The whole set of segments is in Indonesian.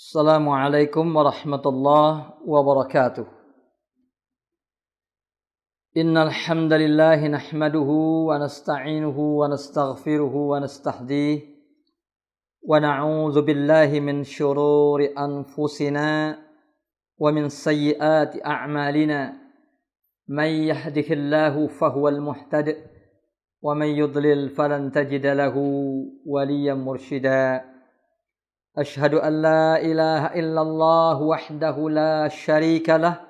Assalamualaikum warahmatullahi wabarakatuh. Innal hamdalillah nahmaduhu wa nasta'inuhu wa nastaghfiruhu wa nastahdihi wa na'udzu billahi min shururi anfusina wa min sayyiati a'malina. Man yahdihillahu fahuwal muhtadi wa man yudlil falan tajida lahu waliyyan mursyida. Ashhadu an la ilaha illallah wahdahu la syarika lah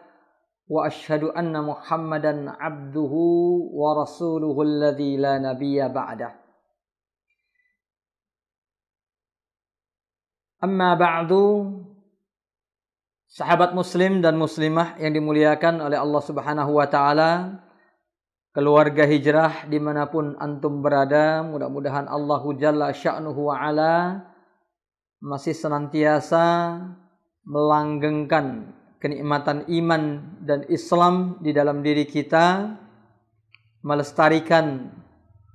wa ashhadu anna Muhammadan abduhu wa rasuluhu alladzi la nabiyya ba'dah. Amma ba'du, sahabat muslim dan muslimah yang dimuliakan oleh Allah Subhanahu wa taala, keluarga hijrah dimanapun antum berada, mudah-mudahan Allahu Jalla Sya'nuhu wa ala masih senantiasa melanggengkan kenikmatan iman dan Islam di dalam diri kita, melestarikan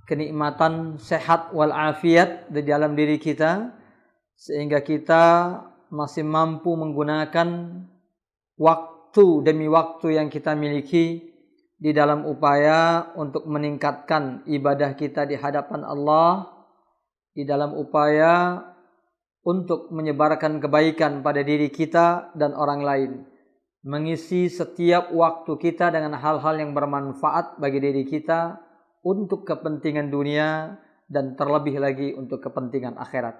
kenikmatan sehat wal afiat di dalam diri kita, sehingga kita masih mampu menggunakan waktu demi waktu yang kita miliki di dalam upaya untuk meningkatkan ibadah kita di hadapan Allah, di dalam upaya untuk menyebarkan kebaikan pada diri kita dan orang lain, mengisi setiap waktu kita dengan hal-hal yang bermanfaat bagi diri kita untuk kepentingan dunia dan terlebih lagi untuk kepentingan akhirat.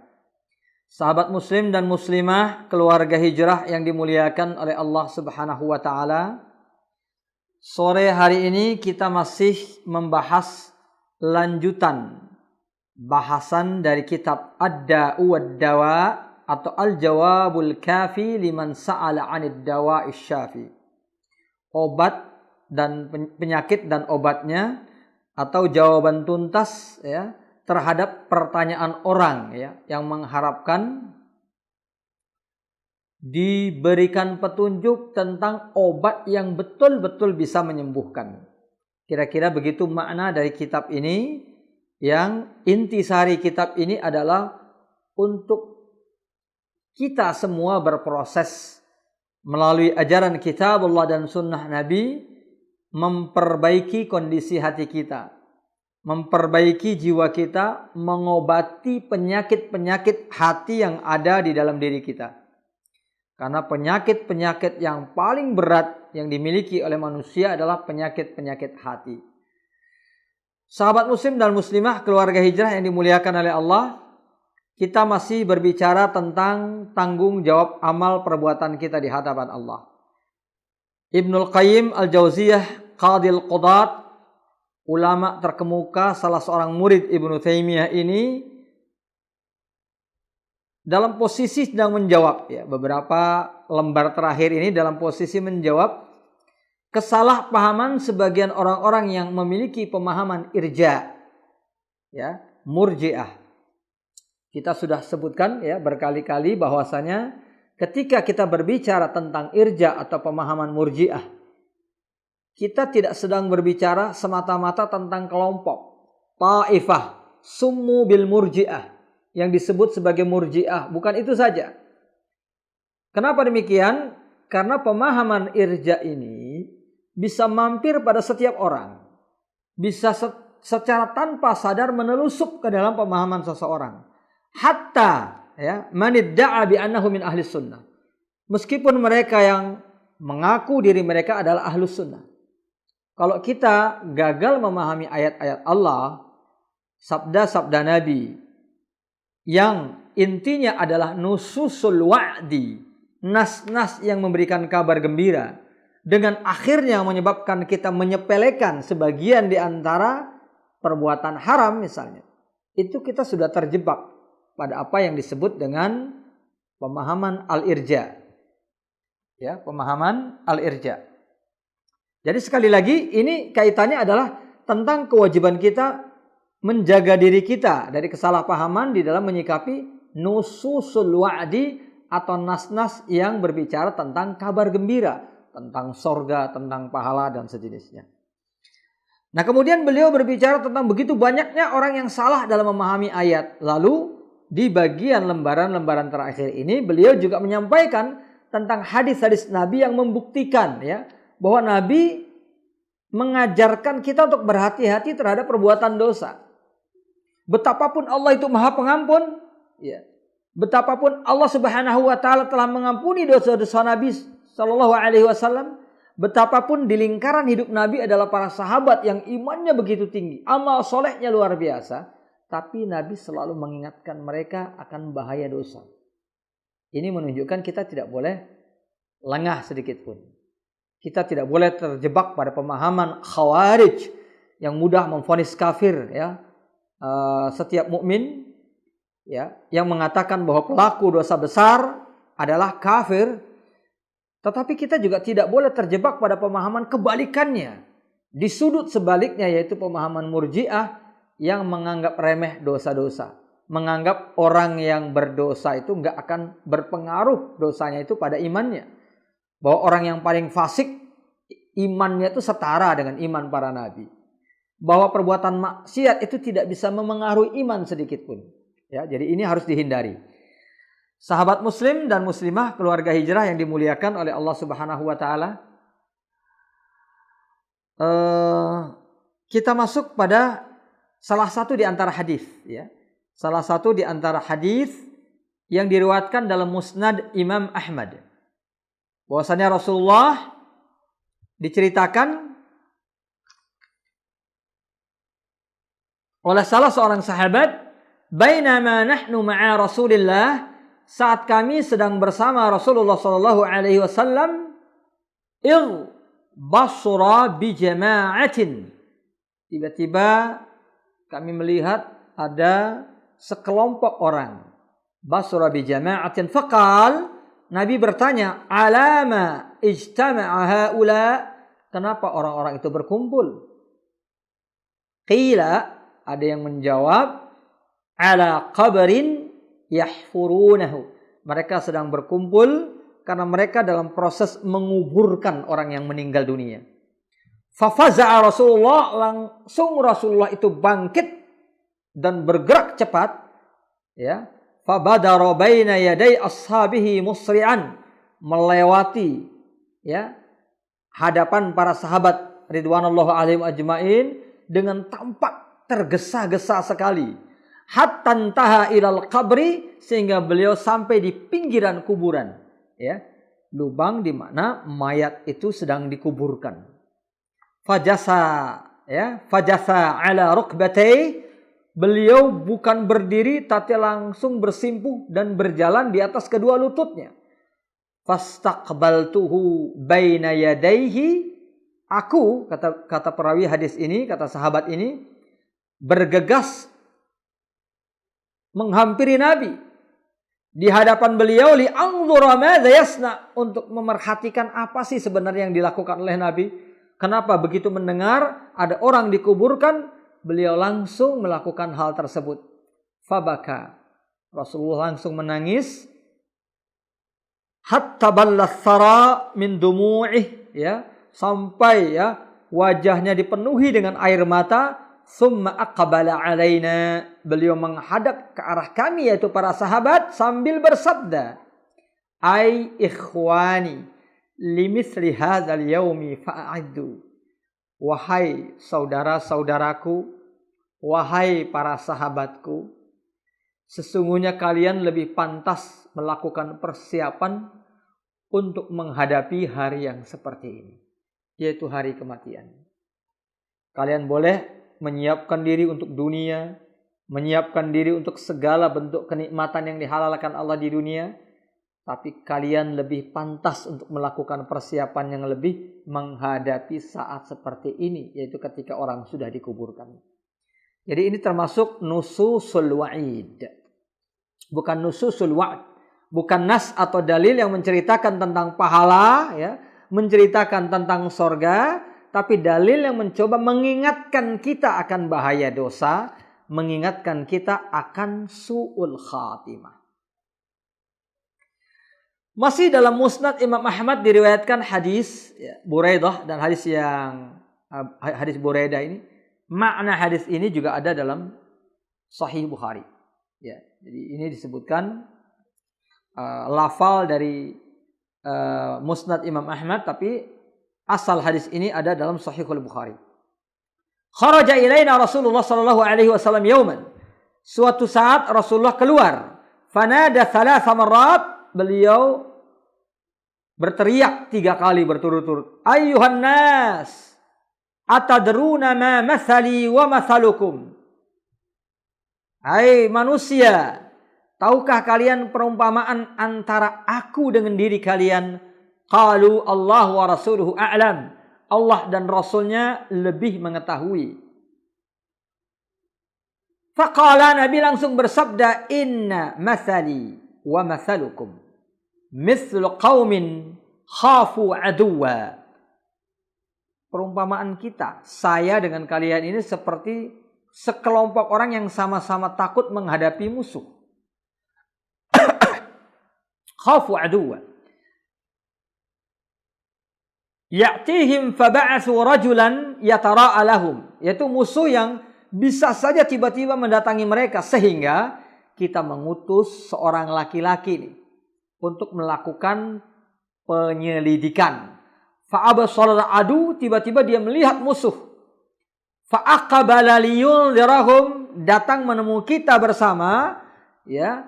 Sahabat muslim dan muslimah, keluarga hijrah yang dimuliakan oleh Allah Subhanahu wa taala, sore hari ini kita masih membahas lanjutan bahasan dari kitab Ad-Da'u wad-Dawa atau Al-Jawabul Kafi liman sa'ala 'anid dawa'i syafi. Obat dan penyakit dan obatnya, atau jawaban tuntas ya terhadap pertanyaan orang ya yang mengharapkan diberikan petunjuk tentang obat yang betul-betul bisa menyembuhkan. Kira-kira begitu makna dari kitab ini, yang intisari kitab ini adalah untuk kita semua berproses melalui ajaran kitab Allah dan sunnah Nabi, memperbaiki kondisi hati kita, memperbaiki jiwa kita, mengobati penyakit-penyakit hati yang ada di dalam diri kita. Karena penyakit-penyakit yang paling berat yang dimiliki oleh manusia adalah penyakit-penyakit hati. Sahabat muslim dan muslimah, keluarga hijrah yang dimuliakan oleh Allah, kita masih berbicara tentang tanggung jawab amal perbuatan kita di hadapan Allah. Ibnul Qayyim Al-Jauziyah, Qadil Qudat, ulama terkemuka, salah seorang murid Ibnu Taimiyah ini, dalam posisi sedang menjawab ya, beberapa lembar terakhir ini dalam posisi menjawab kesalahpahaman sebagian orang-orang yang memiliki pemahaman irja, ya, murji'ah. Kita sudah sebutkan ya berkali-kali bahwasanya ketika kita berbicara tentang irja atau pemahaman murji'ah, kita tidak sedang berbicara semata-mata tentang kelompok taifah summu bil murji'ah yang disebut sebagai murji'ah, bukan itu saja. Kenapa demikian? Karena pemahaman irja ini bisa mampir pada setiap orang, bisa secara tanpa sadar menelusup ke dalam pemahaman seseorang. Hatta ya manidda'a bi annahu min ahli sunnah, meskipun mereka yang mengaku diri mereka adalah ahlus sunnah. Kalau kita gagal memahami ayat-ayat Allah, sabda-sabda Nabi yang intinya adalah nususul wa'di, nas-nas yang memberikan kabar gembira, dengan akhirnya menyebabkan kita menyepelekan sebagian di antara perbuatan haram misalnya, itu kita sudah terjebak pada apa yang disebut dengan pemahaman al-irja. Ya, pemahaman al-irja. Jadi sekali lagi ini kaitannya adalah tentang kewajiban kita menjaga diri kita dari kesalahpahaman di dalam menyikapi nususul wa'di atau nas-nas yang berbicara tentang kabar gembira, tentang sorga, tentang pahala dan sejenisnya. Nah kemudian beliau berbicara tentang begitu banyaknya orang yang salah dalam memahami ayat. Lalu di bagian lembaran-lembaran terakhir ini beliau juga menyampaikan tentang hadis-hadis Nabi yang membuktikan ya bahwa Nabi mengajarkan kita untuk berhati-hati terhadap perbuatan dosa. Betapapun Allah itu Maha Pengampun, ya. Betapapun Allah Subhanahu wa taala telah mengampuni dosa-dosa Nabi sallallahu alaihi wasallam, betapapun di lingkaran hidup Nabi adalah para sahabat yang imannya begitu tinggi, amal solehnya luar biasa, tapi Nabi selalu mengingatkan mereka akan bahaya dosa. Ini menunjukkan kita tidak boleh lengah sedikit pun. Kita tidak boleh terjebak pada pemahaman Khawarij yang mudah memvonis kafir ya. Setiap mukmin ya yang mengatakan bahwa pelaku dosa besar adalah kafir, tetapi kita juga tidak boleh terjebak pada pemahaman kebalikannya di sudut sebaliknya, yaitu pemahaman Murji'ah yang menganggap remeh dosa-dosa, menganggap orang yang berdosa itu nggak akan berpengaruh dosanya itu pada imannya, bahwa orang yang paling fasik imannya itu setara dengan iman para nabi, bahwa perbuatan maksiat itu tidak bisa memengaruhi iman sedikit pun. Ya, jadi ini harus dihindari. Sahabat muslim dan muslimah keluarga hijrah yang dimuliakan oleh Allah Subhanahu wa taala. Kita masuk pada salah satu di antara hadis ya. Salah satu di antara hadis yang diriwayatkan dalam Musnad Imam Ahmad. Bahwasanya Rasulullah diceritakan oleh salah seorang sahabat, bainama nahnu ma'a Rasulillah, saat kami sedang bersama Rasulullah sallallahu alaihi wasallam, basra bi jama'atin, tiba-tiba kami melihat ada sekelompok orang, basra bi jama'atin, faqal, Nabi bertanya, alama ijtama'a haula, kenapa orang-orang itu berkumpul? Qila, ada yang menjawab, ala qabrin yahfurunahu, mereka sedang berkumpul karena mereka dalam proses menguburkan orang yang meninggal dunia. Fafaza'a Rasulullah, langsung Rasulullah itu bangkit dan bergerak cepat ya. Fabadara baina yaday ashabihi musri'an, melewati ya hadapan para sahabat ridwanullah alaihim ajmain dengan tampak tergesa-gesa sekali. Hatta intaha ilal qabri, sehingga beliau sampai di pinggiran kuburan ya, lubang di mana mayat itu sedang dikuburkan. Fajasa ala rukbatai, beliau bukan berdiri tapi langsung bersimpuh dan berjalan di atas kedua lututnya. Fastaqbaltuhu baina yadayhi, aku, kata perawi hadis ini, kata sahabat ini, bergegas menghampiri Nabi di hadapan beliau, li'anzura madza yasna, untuk memerhatikan apa sih sebenarnya yang dilakukan oleh Nabi. Kenapa begitu mendengar ada orang dikuburkan, beliau langsung melakukan hal tersebut. Fabaka, Rasulullah langsung menangis. Hatta ballas thara min dumu'ih, ya, sampai ya wajahnya dipenuhi dengan air mata. Summa aqbala alaina, beliau menghadap ke arah kami yaitu para sahabat sambil bersabda, ai ikhwani limithli hadzal yaumi fa'addu, wahai saudara-saudaraku, wahai para sahabatku, sesungguhnya kalian lebih pantas melakukan persiapan untuk menghadapi hari yang seperti ini, yaitu hari kematian. Kalian boleh menyiapkan diri untuk dunia, menyiapkan diri untuk segala bentuk kenikmatan yang dihalalkan Allah di dunia, tapi kalian lebih pantas untuk melakukan persiapan yang lebih menghadapi saat seperti ini, yaitu ketika orang sudah dikuburkan. Jadi ini termasuk nususul wa'id, bukan nususul wa'd, bukan nas atau dalil yang menceritakan tentang pahala, ya, menceritakan tentang sorga, tapi dalil yang mencoba mengingatkan kita akan bahaya dosa, mengingatkan kita akan su'ul khatimah. Masih dalam Musnad Imam Ahmad diriwayatkan hadis ya, Buraidah, dan hadis Buraidah ini, makna hadis ini juga ada dalam Sahih Bukhari. Ya, jadi ini disebutkan lafal dari Musnad Imam Ahmad, tapi asal hadis ini ada dalam Sahihul Bukhari. Kharaja ilaina Rasulullah sallallahu alaihi wasallam yauman. Suatu saat Rasulullah keluar. Fanada thalatha marrat, beliau berteriak 3 kali berturut-turut. Ayyuhan nas, atadruna ma mathali wa mathalukum. Hai manusia, tahukah kalian perumpamaan antara aku dengan diri kalian? Qalu Allah wa rasuluhu a'lam. Allah dan Rasulnya lebih mengetahui. Faqala, Nabi langsung bersabda, inna mathali wa mathalukum mithlu qaumin khafu aduwa. Perumpamaan kita, saya dengan kalian ini seperti sekelompok orang yang sama-sama takut menghadapi musuh. Khafu aduwa. Ya'tihim faba'athu rajulan yatara'a lahum. Yaitu musuh yang bisa saja tiba-tiba mendatangi mereka. Sehingga kita mengutus seorang laki-laki untuk melakukan penyelidikan. Fa'abasara adu, tiba-tiba dia melihat musuh. Fa'aqabala liyunzirahum, datang menemui kita bersama, ya,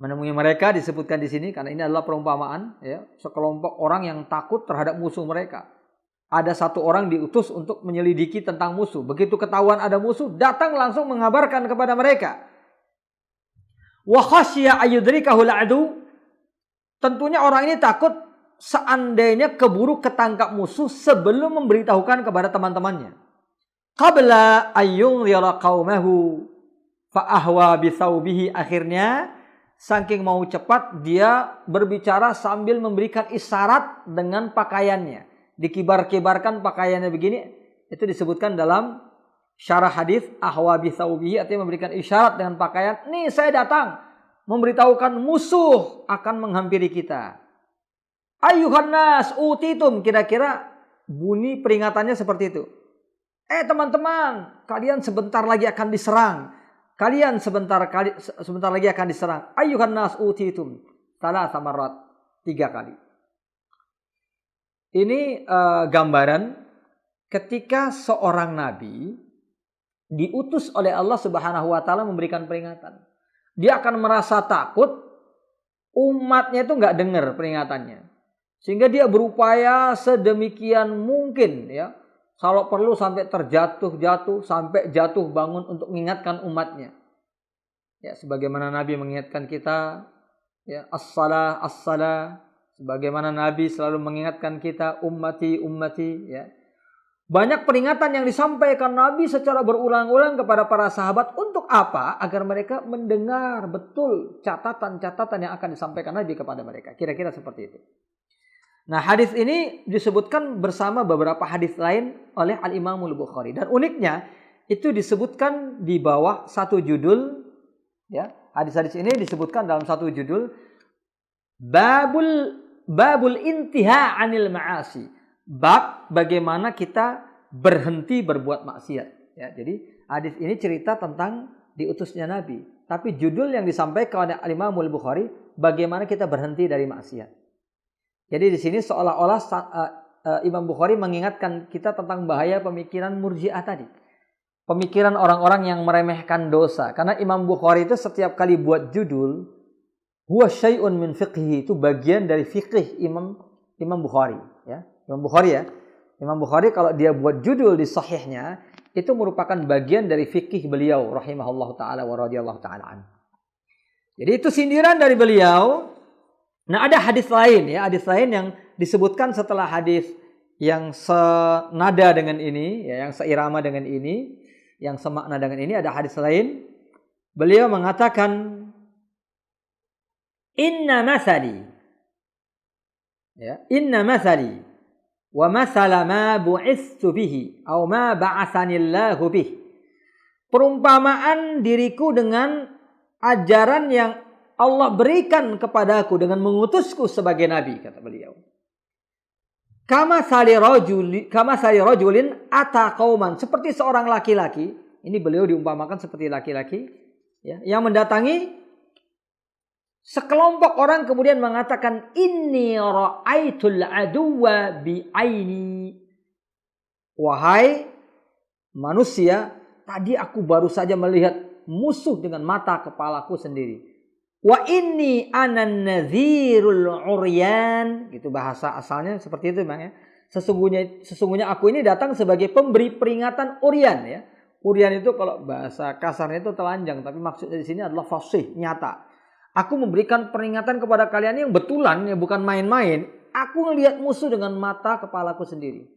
menemui mereka disebutkan di sini karena ini adalah perumpamaan, ya, sekelompok orang yang takut terhadap musuh mereka. Ada satu orang diutus untuk menyelidiki tentang musuh. Begitu ketahuan ada musuh, datang langsung mengabarkan kepada mereka. Wa khasya ayudrikahul adu, tentunya orang ini takut seandainya keburu ketangkap musuh sebelum memberitahukan kepada teman-temannya. Qabla ayyunzira qaumahu fa ahwa bi thawbihi, akhirnya saking mau cepat dia berbicara sambil memberikan isyarat dengan pakaiannya. Dikibar-kibarkan pakaiannya begini, itu disebutkan dalam syarah hadis ahwa bi thawbihi, artinya memberikan isyarat dengan pakaian. Nih saya datang memberitahukan musuh akan menghampiri kita. Ayyuhan nas utitum, kira-kira bunyi peringatannya seperti itu. Teman-teman, kalian sebentar lagi akan diserang. Kalian sebentar lagi akan diserang. Ayyuhan nas utitum thalatha marrat, 3 kali. Ini gambaran ketika seorang nabi diutus oleh Allah Subhanahu wa taala memberikan peringatan. Dia akan merasa takut umatnya itu enggak dengar peringatannya. Sehingga dia berupaya sedemikian mungkin, ya, kalau perlu sampai terjatuh-jatuh, sampai jatuh bangun untuk mengingatkan umatnya. Ya, sebagaimana Nabi mengingatkan kita, ya, as-salah, as-salah. Sebagaimana Nabi selalu mengingatkan kita, ummati, ummati. Ya. Banyak peringatan yang disampaikan Nabi secara berulang-ulang kepada para sahabat. Untuk apa? Agar mereka mendengar betul catatan-catatan yang akan disampaikan Nabi kepada mereka. Kira-kira seperti itu. Nah, hadis ini disebutkan bersama beberapa hadis lain oleh Al-Imamul Bukhari. Dan uniknya, itu disebutkan di bawah satu judul. Ya, hadis-hadis ini disebutkan dalam satu judul. Babul intiha anil ma'asi. Bab bagaimana kita berhenti berbuat maksiat. Ya, jadi hadis ini cerita tentang diutusnya Nabi. Tapi judul yang disampaikan oleh Al-Imamul Bukhari, bagaimana kita berhenti dari maksiat. Jadi di sini seolah-olah Imam Bukhari mengingatkan kita tentang bahaya pemikiran murji'ah tadi. Pemikiran orang-orang yang meremehkan dosa. Karena Imam Bukhari itu setiap kali buat judul, huwa syai'un min fiqhi, itu bagian dari fiqh Imam Bukhari. Ya. Imam Bukhari, ya. Imam Bukhari kalau dia buat judul di sahihnya, itu merupakan bagian dari fikih beliau rahimahullah ta'ala wa radiyallahu ta'ala an. Jadi itu sindiran dari beliau. Nah, ada hadis lain, ya, hadis lain yang disebutkan setelah hadis yang senada dengan ini, ya, yang seirama dengan ini, yang semakna dengan ini, ada hadis lain. Beliau mengatakan, inna mathali, ya, inna mathali wa mathala ma bu'ithu bihi atau ma ba'athanillahu bih. Perumpamaan diriku dengan ajaran yang Allah berikan kepadaku dengan mengutusku sebagai nabi, kata beliau. Kama sali rajulin ata qauman, seperti seorang laki-laki. Ini beliau diumpamakan seperti laki-laki Ya, yang mendatangi sekelompok orang kemudian mengatakan, inni ra'aitul aduwa bi'aini. Wahai manusia, tadi aku baru saja melihat musuh dengan mata kepalaku sendiri. Wa inni anan nadhirul uryan. Gitu bahasa asalnya seperti itu Bang ya. Sesungguhnya aku ini datang sebagai pemberi peringatan uryan ya. Uryan itu kalau bahasa kasarnya itu telanjang, tapi maksudnya di sini adalah fasih, nyata. Aku memberikan peringatan kepada kalian yang betulan ya, bukan main-main. Aku melihat musuh dengan mata kepalaku sendiri.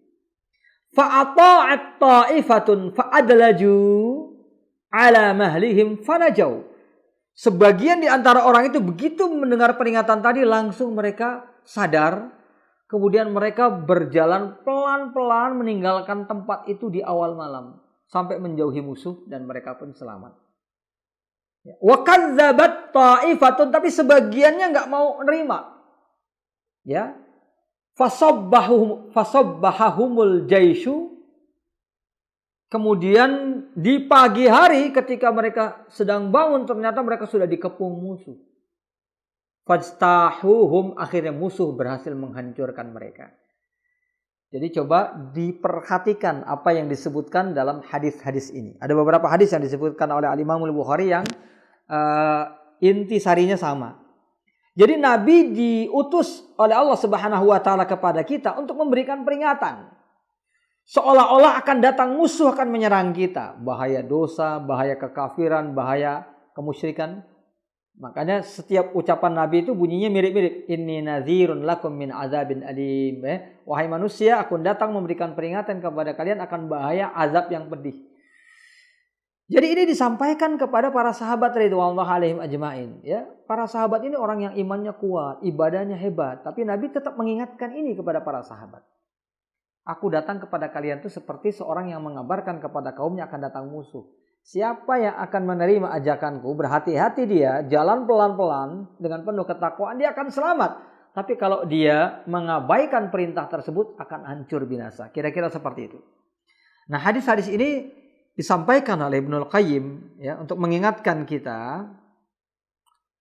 Fa'ata'at ta'ifatun fa'adlaju ala mahlihim fanajau. Sebagian di antara orang itu begitu mendengar peringatan tadi langsung mereka sadar. Kemudian mereka berjalan pelan-pelan meninggalkan tempat itu di awal malam. Sampai menjauhi musuh dan mereka pun selamat. Wa kadzabat ta'ifatun, tapi sebagiannya enggak mau nerima. Ya. Fasabbahahumul jaishu. Kemudian di pagi hari ketika mereka sedang bangun ternyata mereka sudah dikepung musuh. Fajtahuhum, akhirnya musuh berhasil menghancurkan mereka. Jadi coba diperhatikan apa yang disebutkan dalam hadis-hadis ini. Ada beberapa hadis yang disebutkan oleh Al-Imam Al-Bukhari yang intisarinya sama. Jadi Nabi diutus oleh Allah Subhanahu wa taala kepada kita untuk memberikan peringatan. Seolah-olah akan datang musuh akan menyerang kita. Bahaya dosa, bahaya kekafiran, bahaya kemusyrikan. Makanya setiap ucapan Nabi itu bunyinya mirip-mirip. Inni nadhirun lakum min azabin alim. Wahai manusia, aku datang memberikan peringatan kepada kalian akan bahaya azab yang pedih. Jadi ini disampaikan kepada para sahabat ridwanullah alaihim ajmain. Ya, para sahabat ini orang yang imannya kuat, ibadahnya hebat. Tapi Nabi tetap mengingatkan ini kepada para sahabat. Aku datang kepada kalian itu seperti seorang yang mengabarkan kepada kaumnya akan datang musuh. Siapa yang akan menerima ajakanku, berhati-hati dia, jalan pelan-pelan dengan penuh ketakwaan, dia akan selamat. Tapi kalau dia mengabaikan perintah tersebut, akan hancur binasa. Kira-kira seperti itu. Nah, hadis-hadis ini disampaikan oleh Ibnul Qayyim ya, untuk mengingatkan kita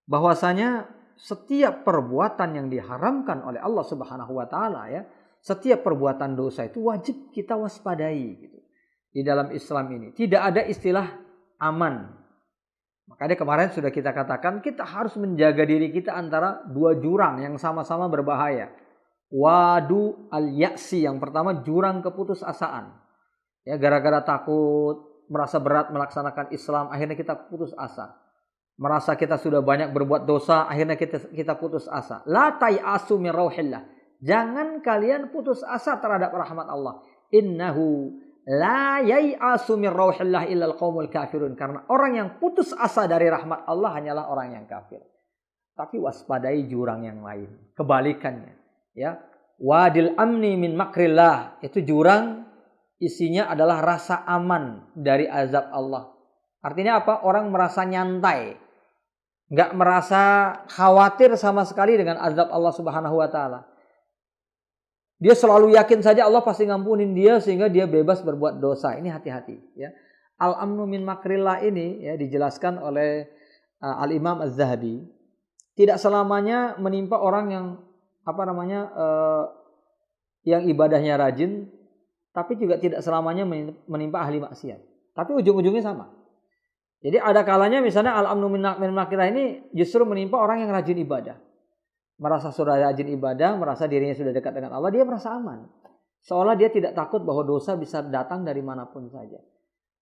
bahwasanya setiap perbuatan yang diharamkan oleh Allah Subhanahu wa taala ya, setiap perbuatan dosa itu wajib kita waspadai gitu. Di dalam Islam ini tidak ada istilah aman. Makanya kemarin sudah kita katakan kita harus menjaga diri kita antara dua jurang yang sama-sama berbahaya. Wadu al-ya'si, yang pertama jurang keputusasaan. Ya, gara-gara takut, merasa berat melaksanakan Islam, akhirnya kita putus asa. Merasa kita sudah banyak berbuat dosa, akhirnya kita putus asa. La tai'asu min rauhillah. Jangan kalian putus asa terhadap rahmat Allah. Innahu la yai'asu min rauhillah illal qaumul kafirun. Karena orang yang putus asa dari rahmat Allah hanyalah orang yang kafir. Tapi waspadai jurang yang lain. Kebalikannya. Ya. Wadil amni min makrillah. Itu jurang isinya adalah rasa aman dari azab Allah. Artinya apa? Orang merasa nyantai. Enggak merasa khawatir sama sekali dengan azab Allah Subhanahu wa taala. Dia selalu yakin saja Allah pasti ngampunin dia sehingga dia bebas berbuat dosa. Ini hati-hati ya. Al-amnu min makrillah ini ya dijelaskan oleh Al-Imam Az-Zahabi. Tidak selamanya menimpa orang yang yang ibadahnya rajin, tapi juga tidak selamanya menimpa ahli maksiat. Tapi ujung-ujungnya sama. Jadi ada kalanya misalnya al-amnu min makrillah ini justru menimpa orang yang rajin ibadah. Merasa sudah rajin ibadah, merasa dirinya sudah dekat dengan Allah, dia merasa aman. Seolah dia tidak takut bahwa dosa bisa datang dari manapun saja.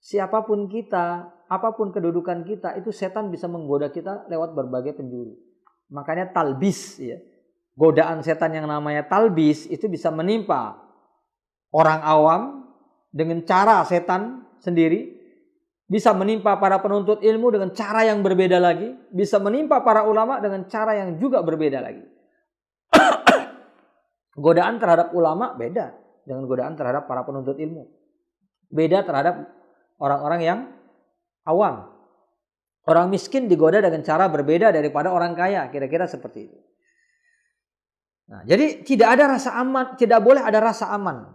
Siapapun kita, apapun kedudukan kita, itu setan bisa menggoda kita lewat berbagai penjuru. Makanya talbis, ya. Godaan setan yang namanya talbis itu bisa menimpa orang awam dengan cara setan sendiri. Bisa menimpa para penuntut ilmu dengan cara yang berbeda lagi. Bisa menimpa para ulama dengan cara yang juga berbeda lagi. Godaan terhadap ulama beda dengan godaan terhadap para penuntut ilmu. Beda terhadap orang-orang yang awam. Orang miskin digoda dengan cara berbeda daripada orang kaya. Kira-kira seperti itu. Nah, jadi tidak ada rasa aman, tidak boleh ada rasa aman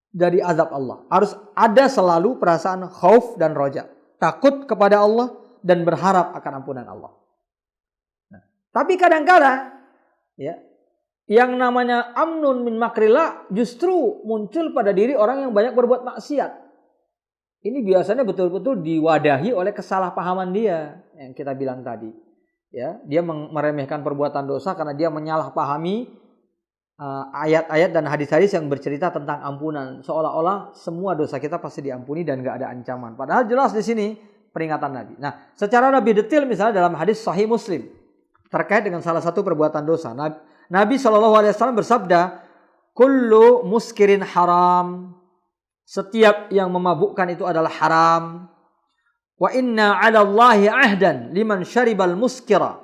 dari azab Allah. Harus ada selalu perasaan khauf dan roja. Takut kepada Allah dan berharap akan ampunan Allah. Nah, tapi kadang-kala ya, yang namanya amnun min makrillah justru muncul pada diri orang yang banyak berbuat maksiat. Ini biasanya betul-betul diwadahi oleh kesalahpahaman dia yang kita bilang tadi. Ya, dia meremehkan perbuatan dosa karena dia menyalahpahami ayat-ayat dan hadis-hadis yang bercerita tentang ampunan, seolah-olah semua dosa kita pasti diampuni dan nggak ada ancaman. Padahal jelas di sini peringatan Nabi. Nah, secara lebih detail misalnya dalam hadis Sahih Muslim terkait dengan salah satu perbuatan dosa, Nabi SAW bersabda, "Kullu muskirin haram." Setiap yang memabukkan itu adalah haram. Wa inna 'ala Allahi 'ahdan liman syaribal muskira.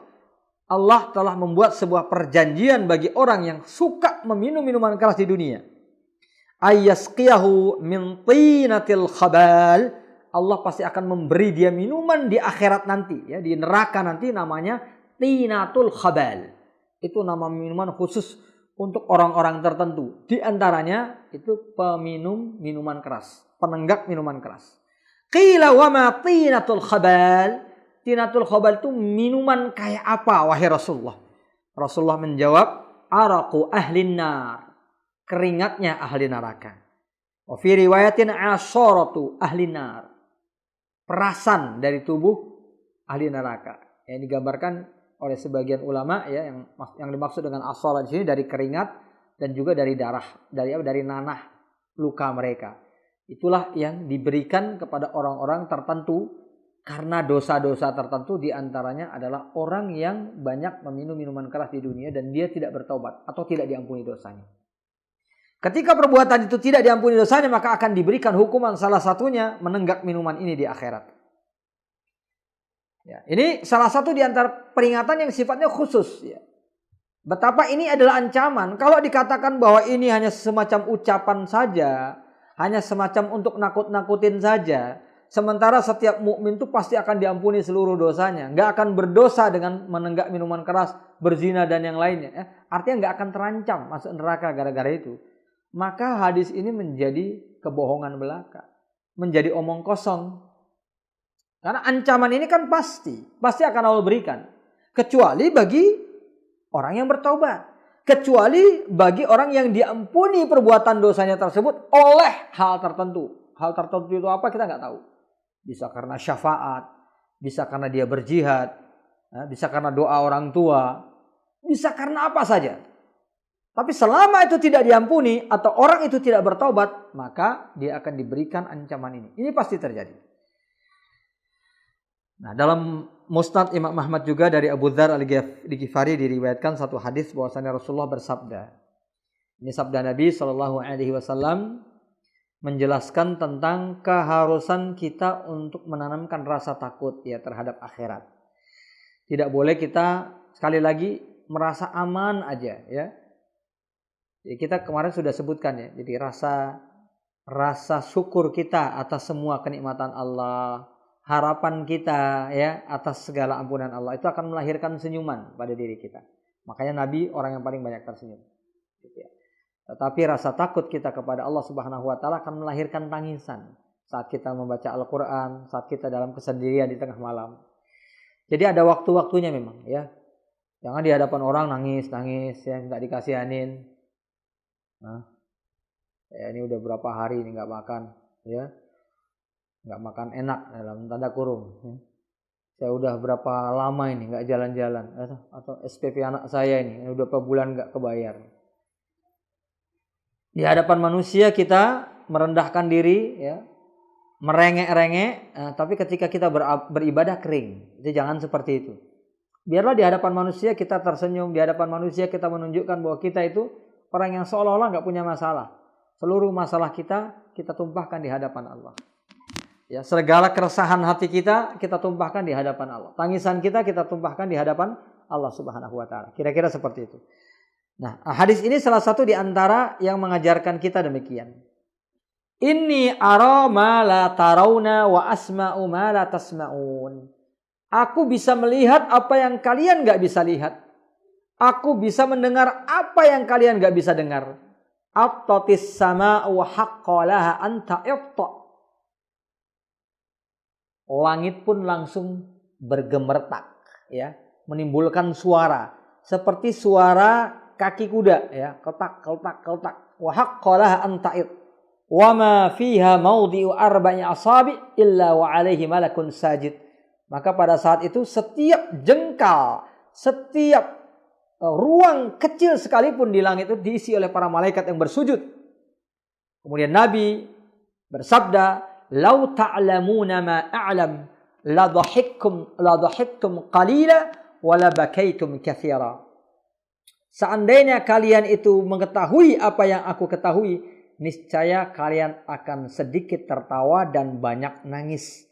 Allah telah membuat sebuah perjanjian bagi orang yang suka meminum minuman keras di dunia. Ayyasqiyahu min tinatil khabal. Allah pasti akan memberi dia minuman di akhirat nanti, ya, di neraka nanti, namanya tinatul khabal. Itu nama minuman khusus untuk orang-orang tertentu. Di antaranya itu peminum minuman keras, penenggak minuman keras. Qila wa ma tinatul khabal? Tinatul khabal itu minuman kayak apa wahai Rasulullah? Rasulullah menjawab, araqu ahlin nar. Keringatnya ahli neraka. Wa fi riwayatin asharatu ahlin nar. Perasan dari tubuh ahli neraka. Yang digambarkan oleh sebagian ulama, ya, yang dimaksud dengan asharat di sini dari keringat dan juga dari darah, dari nanah luka mereka. Itulah yang diberikan kepada orang-orang tertentu karena dosa-dosa tertentu, diantaranya adalah orang yang banyak meminum minuman keras di dunia dan dia tidak bertobat atau tidak diampuni dosanya. Ketika perbuatan itu tidak diampuni dosanya, maka akan diberikan hukuman, salah satunya menenggak minuman ini di akhirat. Ya, ini salah satu di antara peringatan yang sifatnya khusus. Ya. Betapa ini adalah ancaman. Kalau dikatakan bahwa ini hanya semacam ucapan saja, hanya semacam untuk nakut-nakutin saja, sementara setiap mukmin itu pasti akan diampuni seluruh dosanya. Nggak akan berdosa dengan menenggak minuman keras, berzina dan yang lainnya. Artinya nggak akan terancam masuk neraka gara-gara itu. Maka hadis ini menjadi kebohongan belaka. Menjadi omong kosong. Karena ancaman ini kan pasti akan Allah berikan. Kecuali bagi orang yang bertaubat. Kecuali bagi orang yang diampuni perbuatan dosanya tersebut oleh hal tertentu. Hal tertentu itu apa kita nggak tahu. Bisa karena syafaat, bisa karena dia berjihad, bisa karena doa orang tua, bisa karena apa saja. Tapi selama itu tidak diampuni atau orang itu tidak bertobat, maka dia akan diberikan ancaman ini. Ini pasti terjadi. Nah, dalam Musnad Imam Ahmad juga dari Abu Dzar Al-Ghifari diriwayatkan satu hadis bahwasanya Rasulullah bersabda. Ini sabda Nabi SAW menjelaskan tentang keharusan kita untuk menanamkan rasa takut, ya, terhadap akhirat. Tidak boleh kita sekali lagi merasa aman aja, ya. Jadi kita kemarin sudah sebutkan, ya. Jadi rasa syukur kita atas semua kenikmatan Allah, harapan kita, ya, atas segala ampunan Allah itu akan melahirkan senyuman pada diri kita. Makanya Nabi orang yang paling banyak tersenyum. Gitu, ya. Tetapi rasa takut kita kepada Allah Subhanahu wa taala akan melahirkan tangisan saat kita membaca Al-Qur'an, saat kita dalam kesendirian di tengah malam. Jadi ada waktu-waktunya memang, ya. Jangan di hadapan orang nangis, ya, enggak dikasihanin. Nah, ya, ini udah berapa hari ini enggak makan, ya. Enggak makan enak dalam tanda kurung, ya. Saya udah berapa lama ini enggak jalan-jalan, atau SPP anak saya ini udah berapa bulan enggak kebayar. Di hadapan manusia kita merendahkan diri, ya, merengek-rengek, tapi ketika kita beribadah kering. Jadi jangan seperti itu. Biarlah di hadapan manusia kita tersenyum, di hadapan manusia kita menunjukkan bahwa kita itu orang yang seolah-olah nggak punya masalah. Seluruh masalah kita tumpahkan di hadapan Allah. Ya, segala keresahan hati kita tumpahkan di hadapan Allah. Tangisan kita tumpahkan di hadapan Allah Subhanahu wa taala. Kira-kira seperti itu. Nah, hadis ini salah satu di antara yang mengajarkan kita demikian. Inni ara ma la tarawna wa asma'u ma la tasma'un. Aku bisa melihat apa yang kalian gak bisa lihat. Aku bisa mendengar apa yang kalian gak bisa dengar. Attatis sama'u haqqalaha anta itta. Langit pun langsung bergemertak, ya, menimbulkan suara seperti suara kaki kuda, ya, keltak keltak keltak. Wa haqqalah an ta'id. Wa ma fiha mawdi'u arba'i asabi' illa wa alaihi malakun sajid. Maka pada saat itu setiap jengkal, setiap ruang kecil sekalipun di langit itu diisi oleh para malaikat yang bersujud. Kemudian Nabi bersabda, "Lau ta'lamuna ma a'lam la dhahiktum qalila wa la bakaitum katsira." Seandainya kalian itu mengetahui apa yang aku ketahui, niscaya kalian akan sedikit tertawa dan banyak nangis.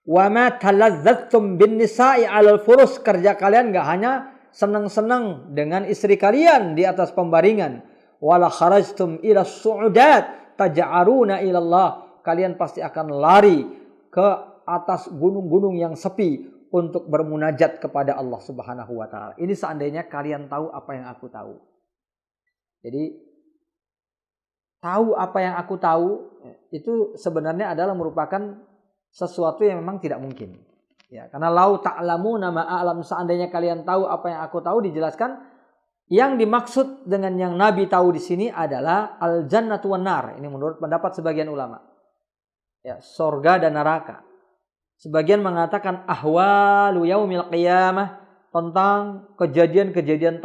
Wa ma taladzzatum bin nisa'i 'alal furus, kerja kalian enggak hanya senang-senang dengan istri kalian di atas pembaringan. Wala kharajtum ila su'udat taj'aruna ila Allah, kalian pasti akan lari ke atas gunung-gunung yang sepi untuk bermunajat kepada Allah Subhanahu wa taala. Ini seandainya kalian tahu apa yang aku tahu. Jadi tahu apa yang aku tahu itu sebenarnya adalah merupakan sesuatu yang memang tidak mungkin. Ya, karena lau ta'lamuna ma a'lam, seandainya kalian tahu apa yang aku tahu, dijelaskan yang dimaksud dengan yang Nabi tahu di sini adalah al-jannatu wan nar. Ini menurut pendapat sebagian ulama. Ya, surga dan neraka. Sebagian mengatakan ahwalu yaumil qiyamah, tentang kejadian-kejadian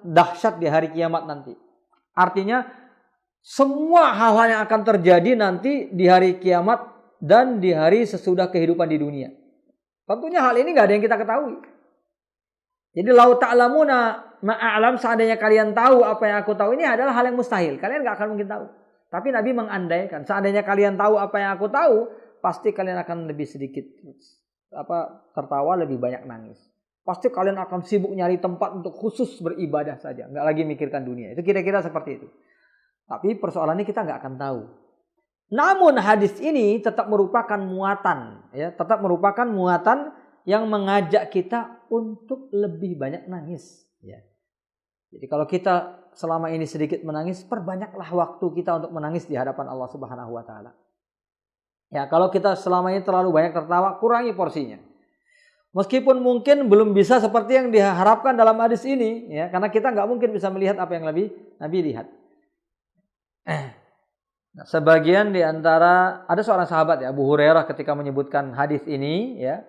dahsyat di hari kiamat nanti. Artinya semua hal-hal yang akan terjadi nanti di hari kiamat dan di hari sesudah kehidupan di dunia. Tentunya hal ini nggak ada yang kita ketahui. Jadi lau ta'lamuna ma'alam, seandainya kalian tahu apa yang aku tahu, ini adalah hal yang mustahil. Kalian nggak akan mungkin tahu. Tapi Nabi mengandaikan, seandainya kalian tahu apa yang aku tahu, pasti kalian akan lebih sedikit tertawa, lebih banyak nangis. Pasti kalian akan sibuk nyari tempat untuk khusus beribadah saja, nggak lagi mikirkan dunia. Itu kira-kira seperti itu. Tapi persoalannya kita nggak akan tahu. Namun hadis ini tetap merupakan muatan, ya, tetap merupakan muatan yang mengajak kita untuk lebih banyak nangis. Ya. Jadi kalau kita selama ini sedikit menangis, perbanyaklah waktu kita untuk menangis di hadapan Allah Subhanahu wa taala. Ya, kalau kita selama ini terlalu banyak tertawa, kurangi porsinya. Meskipun mungkin belum bisa seperti yang diharapkan dalam hadis ini, ya, karena kita nggak mungkin bisa melihat apa yang Nabi lihat. Nah, sebagian di antara, ada seorang sahabat, ya, Abu Hurairah, ketika menyebutkan hadis ini, ya,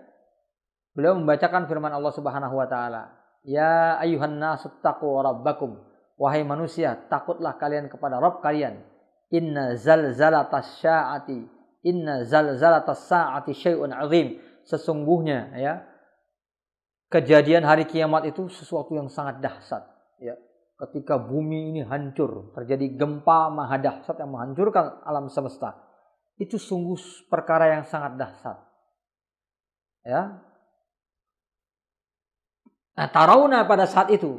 beliau membacakan firman Allah Subhanahu wa taala, "Ya ayyuhan nasu taqu rabbakum." Wahai manusia, takutlah kalian kepada Rabb kalian. Inna zalzalatas sa'ati syai'un 'azim. Sesungguhnya, ya, kejadian hari kiamat itu sesuatu yang sangat dahsyat, ya. Ketika bumi ini hancur, terjadi gempa maha dahsyat yang menghancurkan alam semesta. Itu sungguh perkara yang sangat dahsyat. Ya. Nah, tarawna pada saat itu,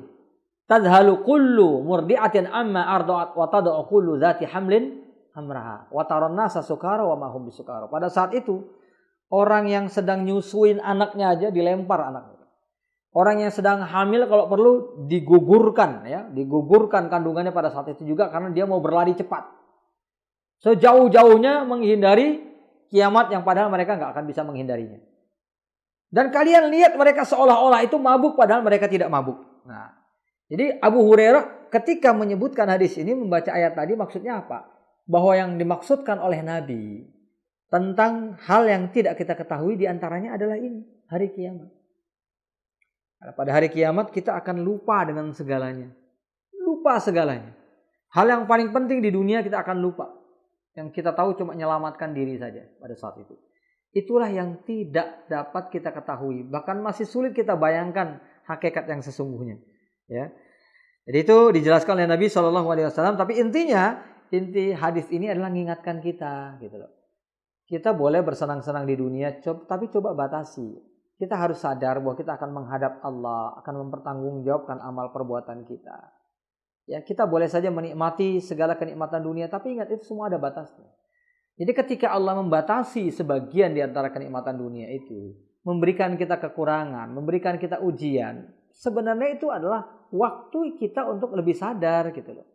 tadhalu kullu murdi'atin amma arda'at wa tad'u kullu dzati hamlin hamraha wa taran nasa sukara wa ma hum bisukara. Pada saat itu, orang yang sedang nyusuin anaknya aja dilempar anaknya. Orang yang sedang hamil kalau perlu digugurkan, ya, digugurkan kandungannya pada saat itu juga karena dia mau berlari cepat. Sejauh-jauhnya menghindari kiamat yang padahal mereka nggak akan bisa menghindarinya. Dan kalian lihat mereka seolah-olah itu mabuk padahal mereka tidak mabuk. Nah, jadi Abu Hurairah ketika menyebutkan hadis ini, membaca ayat tadi, maksudnya apa? Bahwa yang dimaksudkan oleh Nabi tentang hal yang tidak kita ketahui diantaranya adalah ini, hari kiamat. Pada hari kiamat kita akan lupa dengan segalanya. Lupa segalanya. Hal yang paling penting di dunia kita akan lupa. Yang kita tahu cuma menyelamatkan diri saja pada saat itu. Itulah yang tidak dapat kita ketahui. Bahkan masih sulit kita bayangkan hakikat yang sesungguhnya. Ya. Jadi itu dijelaskan oleh Nabi SAW. Tapi inti hadis ini adalah mengingatkan kita, gitu loh. Kita boleh bersenang-senang di dunia, tapi coba batasi. Kita harus sadar bahwa kita akan menghadap Allah, akan mempertanggungjawabkan amal perbuatan kita. Ya, kita boleh saja menikmati segala kenikmatan dunia, tapi ingat itu semua ada batasnya. Jadi ketika Allah membatasi sebagian di antara kenikmatan dunia itu, memberikan kita kekurangan, memberikan kita ujian, sebenarnya itu adalah waktu kita untuk lebih sadar, gitu loh.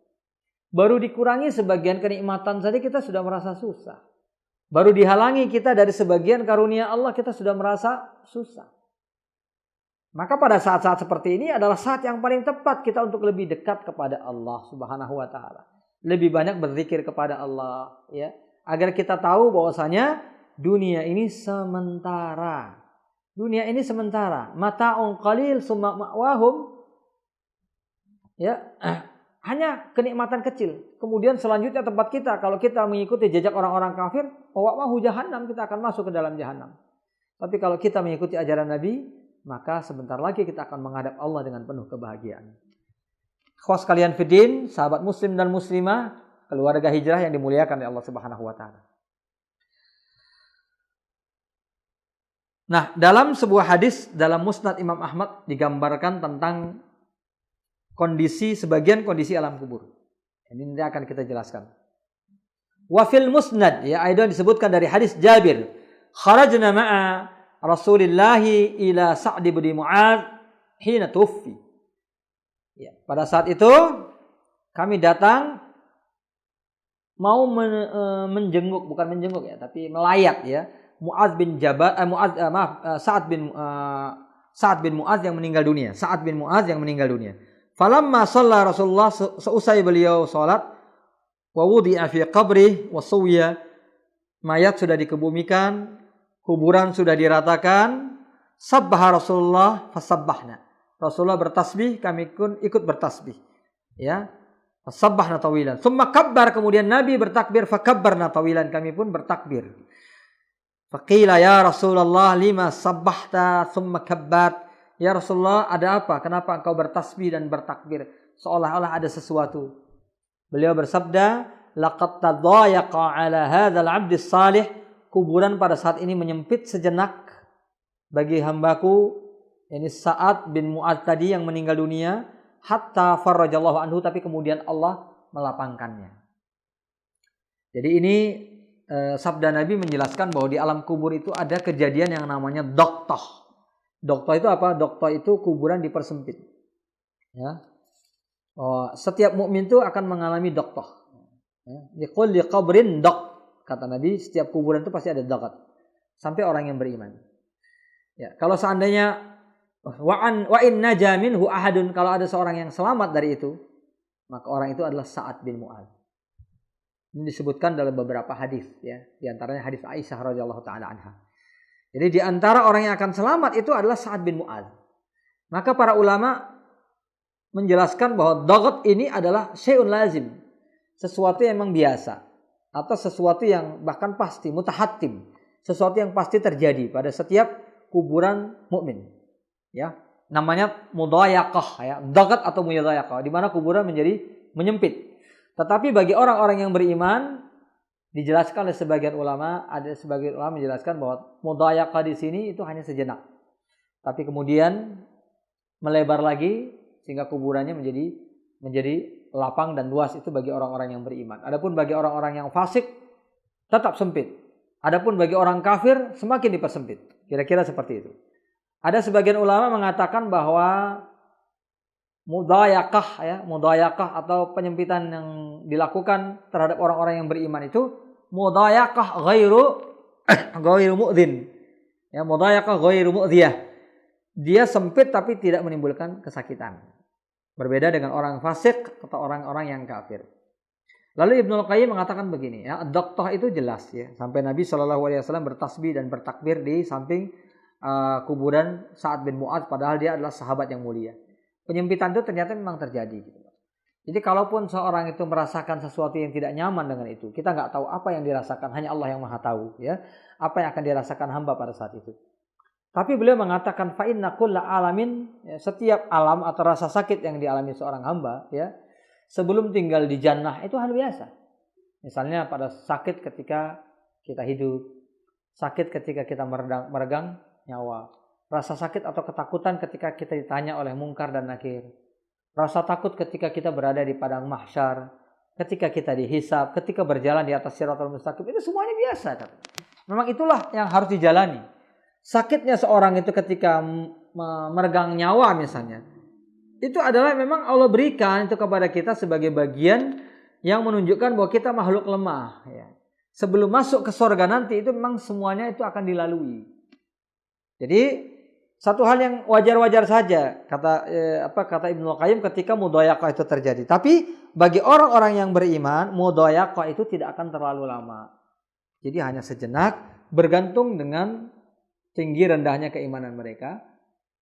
Baru dikurangi sebagian kenikmatan saja kita sudah merasa susah. Baru dihalangi kita dari sebagian karunia Allah, kita sudah merasa susah. Maka pada saat-saat seperti ini adalah saat yang paling tepat kita untuk lebih dekat kepada Allah Subhanahu wa taala. Lebih banyak berzikir kepada Allah, ya, agar kita tahu bahwasanya dunia ini sementara. Dunia ini sementara. Mata'un qalil summa ma'wahum, ya, hanya kenikmatan kecil. Kemudian selanjutnya tempat kita, kalau kita mengikuti jejak orang-orang kafir, ma'wahu jahannam, kita akan masuk ke dalam jahannam. Tapi kalau kita mengikuti ajaran Nabi, maka sebentar lagi kita akan menghadap Allah dengan penuh kebahagiaan. Ikhwas kalian fiddin, sahabat muslim dan muslimah, keluarga hijrah yang dimuliakan oleh Allah Subhanahu wa taala. Nah, dalam sebuah hadis dalam Musnad Imam Ahmad digambarkan tentang sebagian kondisi alam kubur. Ini nanti akan kita jelaskan. Wa fil Musnad, ya, aidan disebutkan dari hadis Jabir, kharajna ma'a Rasulillahi ila Sa'd bin Mu'adz hina tuwfi. Ya, pada saat itu kami datang mau menjenguk, bukan menjenguk ya, tapi melayat ya, Sa'd bin Mu'adz yang meninggal dunia. Sa'd bin Mu'adz yang meninggal dunia. Falamma shalla Rasulullah, seusai beliau salat, wa wudi'a fi qabrih wa suwiya, mayat sudah dikebumikan, kuburan sudah diratakan, sabbaha Rasulullah fasabbahna. Rasulullah bertasbih, kami pun ikut bertasbih. Ya. Fasabbahna tawilan. Tsumma kabbar, kemudian Nabi bertakbir, fakabbarna tawilan, kami pun bertakbir. Faqila ya Rasulullah lima sabbahta tsumma kabbat. Ya Rasulullah, ada apa? Kenapa engkau bertasbih dan bertakbir? Seolah-olah ada sesuatu. Beliau bersabda, laqad tadayaqa ala hadzal 'abdi salih. Kuburan pada saat ini menyempit sejenak bagi hambaku, ini Sa'ad bin Mu'adz tadi yang meninggal dunia, hatta farajallahu anhu, tapi kemudian Allah melapangkannya. Jadi ini sabda Nabi menjelaskan bahwa di alam kubur itu ada kejadian yang namanya doqtoh. Doqtoh itu apa? Doqtoh itu kuburan dipersempit. Ya. Setiap mukmin itu akan mengalami doqtoh. Di kulli qabrin doq. Kata Nabi, setiap kuburan itu pasti ada dagat. Sampai orang yang beriman. Ya, kalau seandainya wa in naja minhu ahadun, kalau ada seorang yang selamat dari itu, maka orang itu adalah Sa'ad bin Mu'adz. Ini disebutkan dalam beberapa hadis, ya. Di antaranya hadis Aisyah radhiyallahu taala anha. Jadi di antara orang yang akan selamat itu adalah Sa'ad bin Mu'adz. Maka para ulama menjelaskan bahwa dagat ini adalah syai'un lazim, sesuatu yang memang biasa, atau sesuatu yang bahkan pasti, mutahattim, sesuatu yang pasti terjadi pada setiap kuburan mukmin. Ya, namanya mudayaqah, ya, dagat atau mudayaqah, di mana kuburan menjadi menyempit. Tetapi bagi orang-orang yang beriman, dijelaskan oleh sebagian ulama, ada sebagian ulama menjelaskan bahwa mudayaqah di sini itu hanya sejenak. Tapi kemudian melebar lagi sehingga kuburannya menjadi lapang dan luas, itu bagi orang-orang yang beriman. Adapun bagi orang-orang yang fasik tetap sempit. Adapun bagi orang kafir semakin dipersempit. Kira-kira seperti itu. Ada sebagian ulama mengatakan bahwa mudayaqah, ya, mudayaqah atau penyempitan yang dilakukan terhadap orang-orang yang beriman itu mudayaqah ghairu mu'dzin. Ya, mudayaqah ghairu mu'dziyah. Dia sempit tapi tidak menimbulkan kesakitan. Berbeda dengan orang fasik atau orang-orang yang kafir. Lalu Ibnu Qayyim mengatakan begini, ya, doqtoh itu jelas, ya, sampai Nabi SAW bertasbih dan bertakbir di samping kuburan Sa'ad bin Mu'adz, padahal dia adalah sahabat yang mulia. Penyempitan itu ternyata memang terjadi. Jadi kalaupun seorang itu merasakan sesuatu yang tidak nyaman dengan itu, kita nggak tahu apa yang dirasakan, hanya Allah yang Maha tahu, ya, apa yang akan dirasakan hamba pada saat itu. Tapi beliau mengatakan fa inna kulla alamin, ya, setiap alam atau rasa sakit yang dialami seorang hamba, ya, sebelum tinggal di jannah itu hal biasa. Misalnya pada sakit ketika kita hidup, sakit ketika kita meregang nyawa, rasa sakit atau ketakutan ketika kita ditanya oleh mungkar dan nakir, rasa takut ketika kita berada di padang mahsyar, ketika kita dihisab, ketika berjalan di atas siratal mustaqim, itu semuanya biasa. Memang itulah yang harus dijalani. Sakitnya seorang itu ketika meregang nyawa misalnya, itu adalah memang Allah berikan itu kepada kita sebagai bagian yang menunjukkan bahwa kita makhluk lemah, ya. Sebelum masuk ke surga nanti itu memang semuanya itu akan dilalui. Jadi satu hal yang wajar-wajar saja kata Ibnu Qayyim ketika mudhayaqah itu terjadi. Tapi bagi orang-orang yang beriman, mudhayaqah itu tidak akan terlalu lama. Jadi hanya sejenak, bergantung dengan tinggi rendahnya keimanan mereka.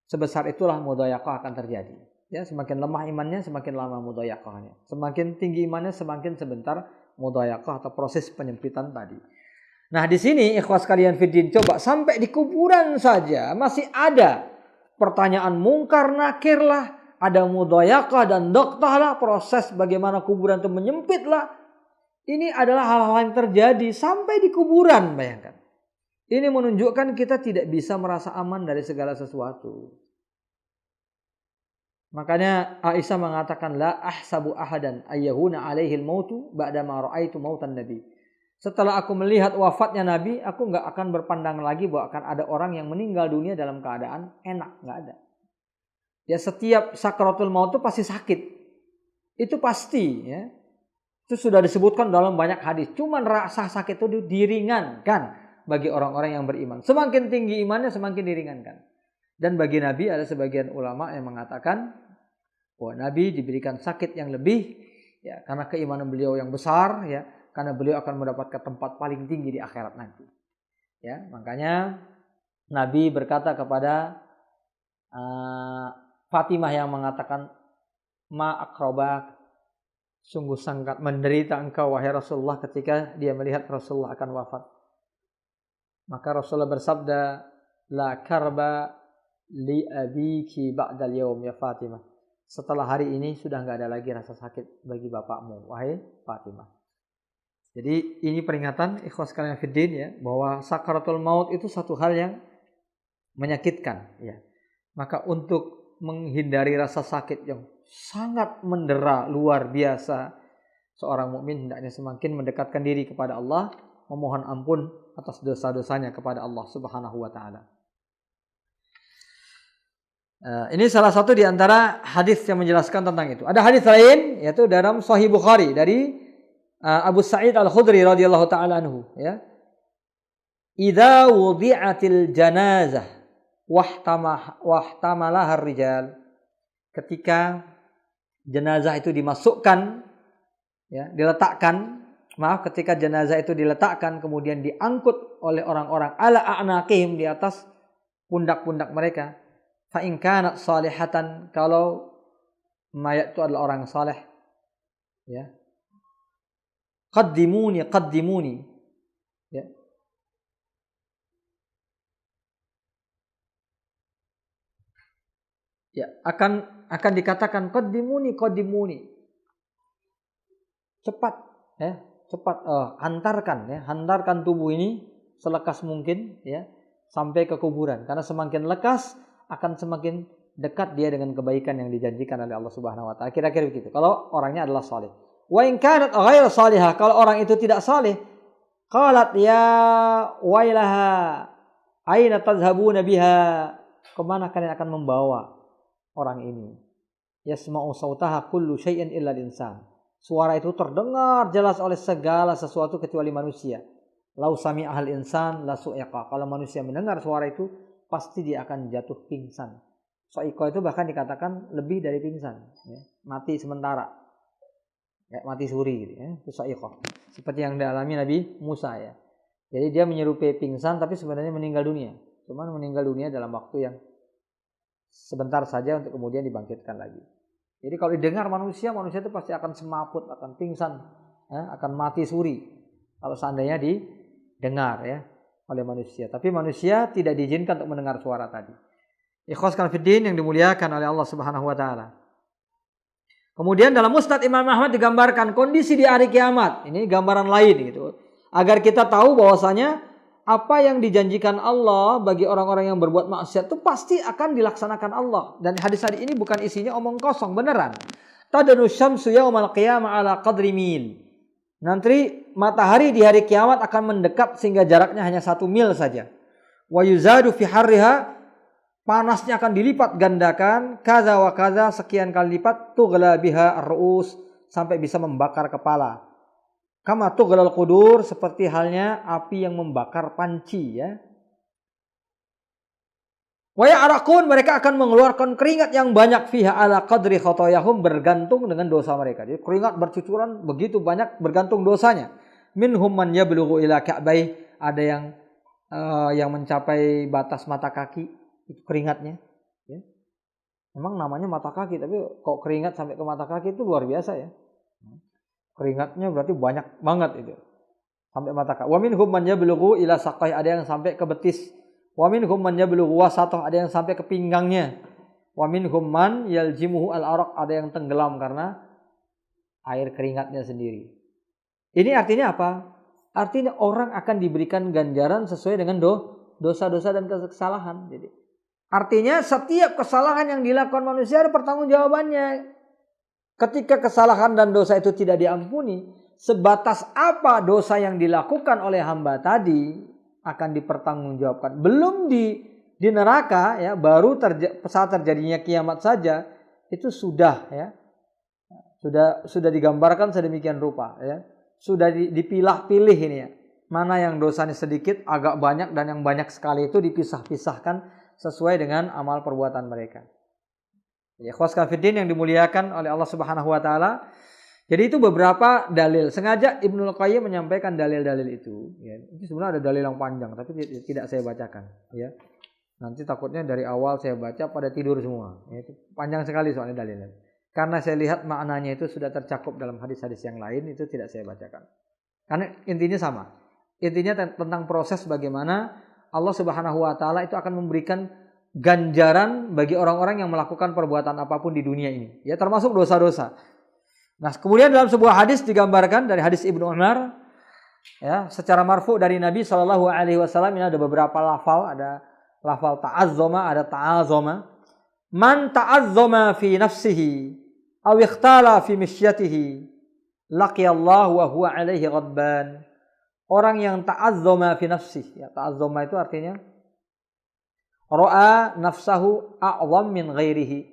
Sebesar itulah mudhayaqah akan terjadi. Ya, semakin lemah imannya, semakin lama mudhayaqahnya. Semakin tinggi imannya, semakin sebentar mudhayaqah atau proses penyempitan tadi. Nah, di sini ikhwas kalian fiddin, coba sampai di kuburan saja masih ada pertanyaan mungkar nakir lah, ada mudhayaqah dan doktah lah, proses bagaimana kuburan itu menyempit lah. Ini adalah hal-hal yang terjadi sampai di kuburan, bayangkan. Ini menunjukkan kita tidak bisa merasa aman dari segala sesuatu. Makanya Aisyah mengatakan, la ahsabu ahadan ayyahuna alaihil mautu ba'da ma ra'aitu mautan nabi. Setelah aku melihat wafatnya Nabi, aku nggak akan berpandang lagi bahwa akan ada orang yang meninggal dunia dalam keadaan enak, nggak ada. Ya, setiap sakratul maut itu pasti sakit, itu pasti. Ya, itu sudah disebutkan dalam banyak hadis. Cuman rasa sakit itu diringankan bagi orang-orang yang beriman. Semakin tinggi imannya, semakin diringankan. Dan bagi Nabi ada sebagian ulama yang mengatakan bahwa Nabi diberikan sakit yang lebih, ya, karena keimanan beliau yang besar, ya. Karena beliau akan mendapatkan tempat paling tinggi di akhirat nanti. Ya, makanya Nabi berkata kepada Fatimah yang mengatakan, ma akrobak, sungguh sangat menderita engkau wahai Rasulullah ketika dia melihat Rasulullah akan wafat. Maka Rasulullah bersabda, la karba li abiki ba'dal yaum ya Fatimah. Setelah hari ini sudah enggak ada lagi rasa sakit bagi bapakmu wahai Fatimah. Jadi ini peringatan ikhwas kalian fiddin, ya, bahwa sakaratul maut itu satu hal yang menyakitkan, ya. Maka untuk menghindari rasa sakit yang sangat mendera luar biasa, seorang mukmin hendaknya semakin mendekatkan diri kepada Allah, memohon ampun atas dosa-dosanya kepada Allah Subhanahu wa taala. Ini salah satu di antara hadis yang menjelaskan tentang itu. Ada hadis lain yaitu dalam Sahih Bukhari dari Abu Sa'id Al-Khudri radhiyallahu taala anhu, ya. Idza wudi'atil janazah wahtamalaha ar-rijal. Ketika jenazah itu dimasukkan, ya, ketika jenazah itu diletakkan kemudian diangkut oleh orang-orang ala a'naqihim, di atas pundak-pundak mereka. Fa in kanat salihatan, kalau mayat itu adalah orang saleh, ya. Qaddimuni. Ya. Ya, akan dikatakan qaddimuni. Cepat, ya, cepat, hantarkan tubuh ini selekas mungkin, ya, sampai ke kuburan. Karena semakin lekas akan semakin dekat dia dengan kebaikan yang dijanjikan oleh Allah Subhanahu wa taala. Kira-kira begitu. Kalau orangnya adalah saleh. Wa in kanat ghairu salihah, kalau orang itu tidak saleh, qalat ya wailaha aina tadhhabuna biha, kemana kalian akan membawa orang ini? Yasma'u sautaha kullu syai'in illa al-insan, suara itu terdengar jelas oleh segala sesuatu kecuali manusia. Lau sami'ahal insan la su'iqa, kalau manusia mendengar suara itu pasti dia akan jatuh pingsan. Su'iqa itu bahkan dikatakan lebih dari pingsan, ya, mati sementara. Ya, mati suri gitu, ya. Itu sa'iqah. Seperti yang dialami Nabi Musa, ya. Jadi dia menyerupai pingsan tapi sebenarnya meninggal dunia. Cuman meninggal dunia dalam waktu yang sebentar saja untuk kemudian dibangkitkan lagi. Jadi kalau didengar manusia itu pasti akan semaput, akan pingsan, ya, akan mati suri kalau seandainya didengar, ya, oleh manusia. Tapi manusia tidak diizinkan untuk mendengar suara tadi. Ikhwas fillah yang dimuliakan oleh Allah Subhanahu wa taala. Kemudian dalam Musnad Imam Ahmad digambarkan kondisi di hari kiamat. Ini gambaran lain gitu. Agar kita tahu bahwasanya apa yang dijanjikan Allah bagi orang-orang yang berbuat maksiat itu pasti akan dilaksanakan Allah. Dan hadis-hadis ini bukan isinya omong kosong, beneran. Tadanu syamsu yaumal qiyamah ala qadri mil. Nanti matahari di hari kiamat akan mendekat sehingga jaraknya hanya 1 mil saja. Wa yuzadu fi harriha, panasnya akan dilipat gandakan, kaza wa kaza, sekian kali lipat, tughla biha ar-ru'us, sampai bisa membakar kepala. Kama tughlal qudur, seperti halnya api yang membakar panci, ya. Wa ya'raqun, mereka akan mengeluarkan keringat yang banyak fiha ala qadri khotoyahum, bergantung dengan dosa mereka. Jadi keringat bercucuran begitu banyak bergantung dosanya. Minhum man yablughu ila ka'bai, ada yang mencapai batas mata kaki itu keringatnya. Ya. Memang namanya mata kaki, tapi kok keringat sampai ke mata kaki itu luar biasa ya. Keringatnya berarti banyak banget itu. Sampai mata kaki. Wa minhum man yablughu ila saqai, ada yang sampai ke betis. Wa minhum man yablughu wasatah, ada yang sampai ke pinggangnya. Wa minhum man yaljimuhu al-araq, ada yang tenggelam karena air keringatnya sendiri. Ini artinya apa? Artinya orang akan diberikan ganjaran sesuai dengan dosa-dosa dan kesalahan. Jadi artinya setiap kesalahan yang dilakukan manusia ada pertanggungjawabannya. Ketika kesalahan dan dosa itu tidak diampuni, sebatas apa dosa yang dilakukan oleh hamba tadi akan dipertanggungjawabkan. Belum di neraka ya, baru saat terjadinya kiamat saja itu sudah ya. Sudah digambarkan sedemikian rupa ya. Sudah dipilah-pilih ini ya. Mana yang dosanya sedikit, agak banyak, dan yang banyak sekali itu dipisah-pisahkan sesuai dengan amal perbuatan mereka. Ya, ikhwas fillah yang dimuliakan oleh Allah Subhanahu wa taala. Jadi itu beberapa dalil. Sengaja Ibnul Qayyim menyampaikan dalil-dalil itu. Ya. Ini sebenarnya ada dalil yang panjang, tapi tidak saya bacakan. Ya. Nanti takutnya dari awal saya baca pada tidur semua. Ya, itu panjang sekali soalnya dalilnya. Karena saya lihat maknanya itu sudah tercakup dalam hadis-hadis yang lain, itu tidak saya bacakan. Karena intinya sama. Intinya tentang proses bagaimana Allah Subhanahu wa taala itu akan memberikan ganjaran bagi orang-orang yang melakukan perbuatan apapun di dunia ini. Ya, termasuk dosa-dosa. Nah, kemudian dalam sebuah hadis digambarkan dari hadis Ibnu Umar ya, secara marfu dari Nabi sallallahu alaihi wasallam, ini ada beberapa lafal, ada lafal ta'azzama, ada ta'azama. Man ta'azzama fi nafsihi aw ikhtala fi misyatihi laqiyallahu wa huwa alaihi ghadban. Orang yang ta'azzama fi nafsihi, ya, ta'azzama itu artinya ra'a nafsahu a'zam min ghairihi.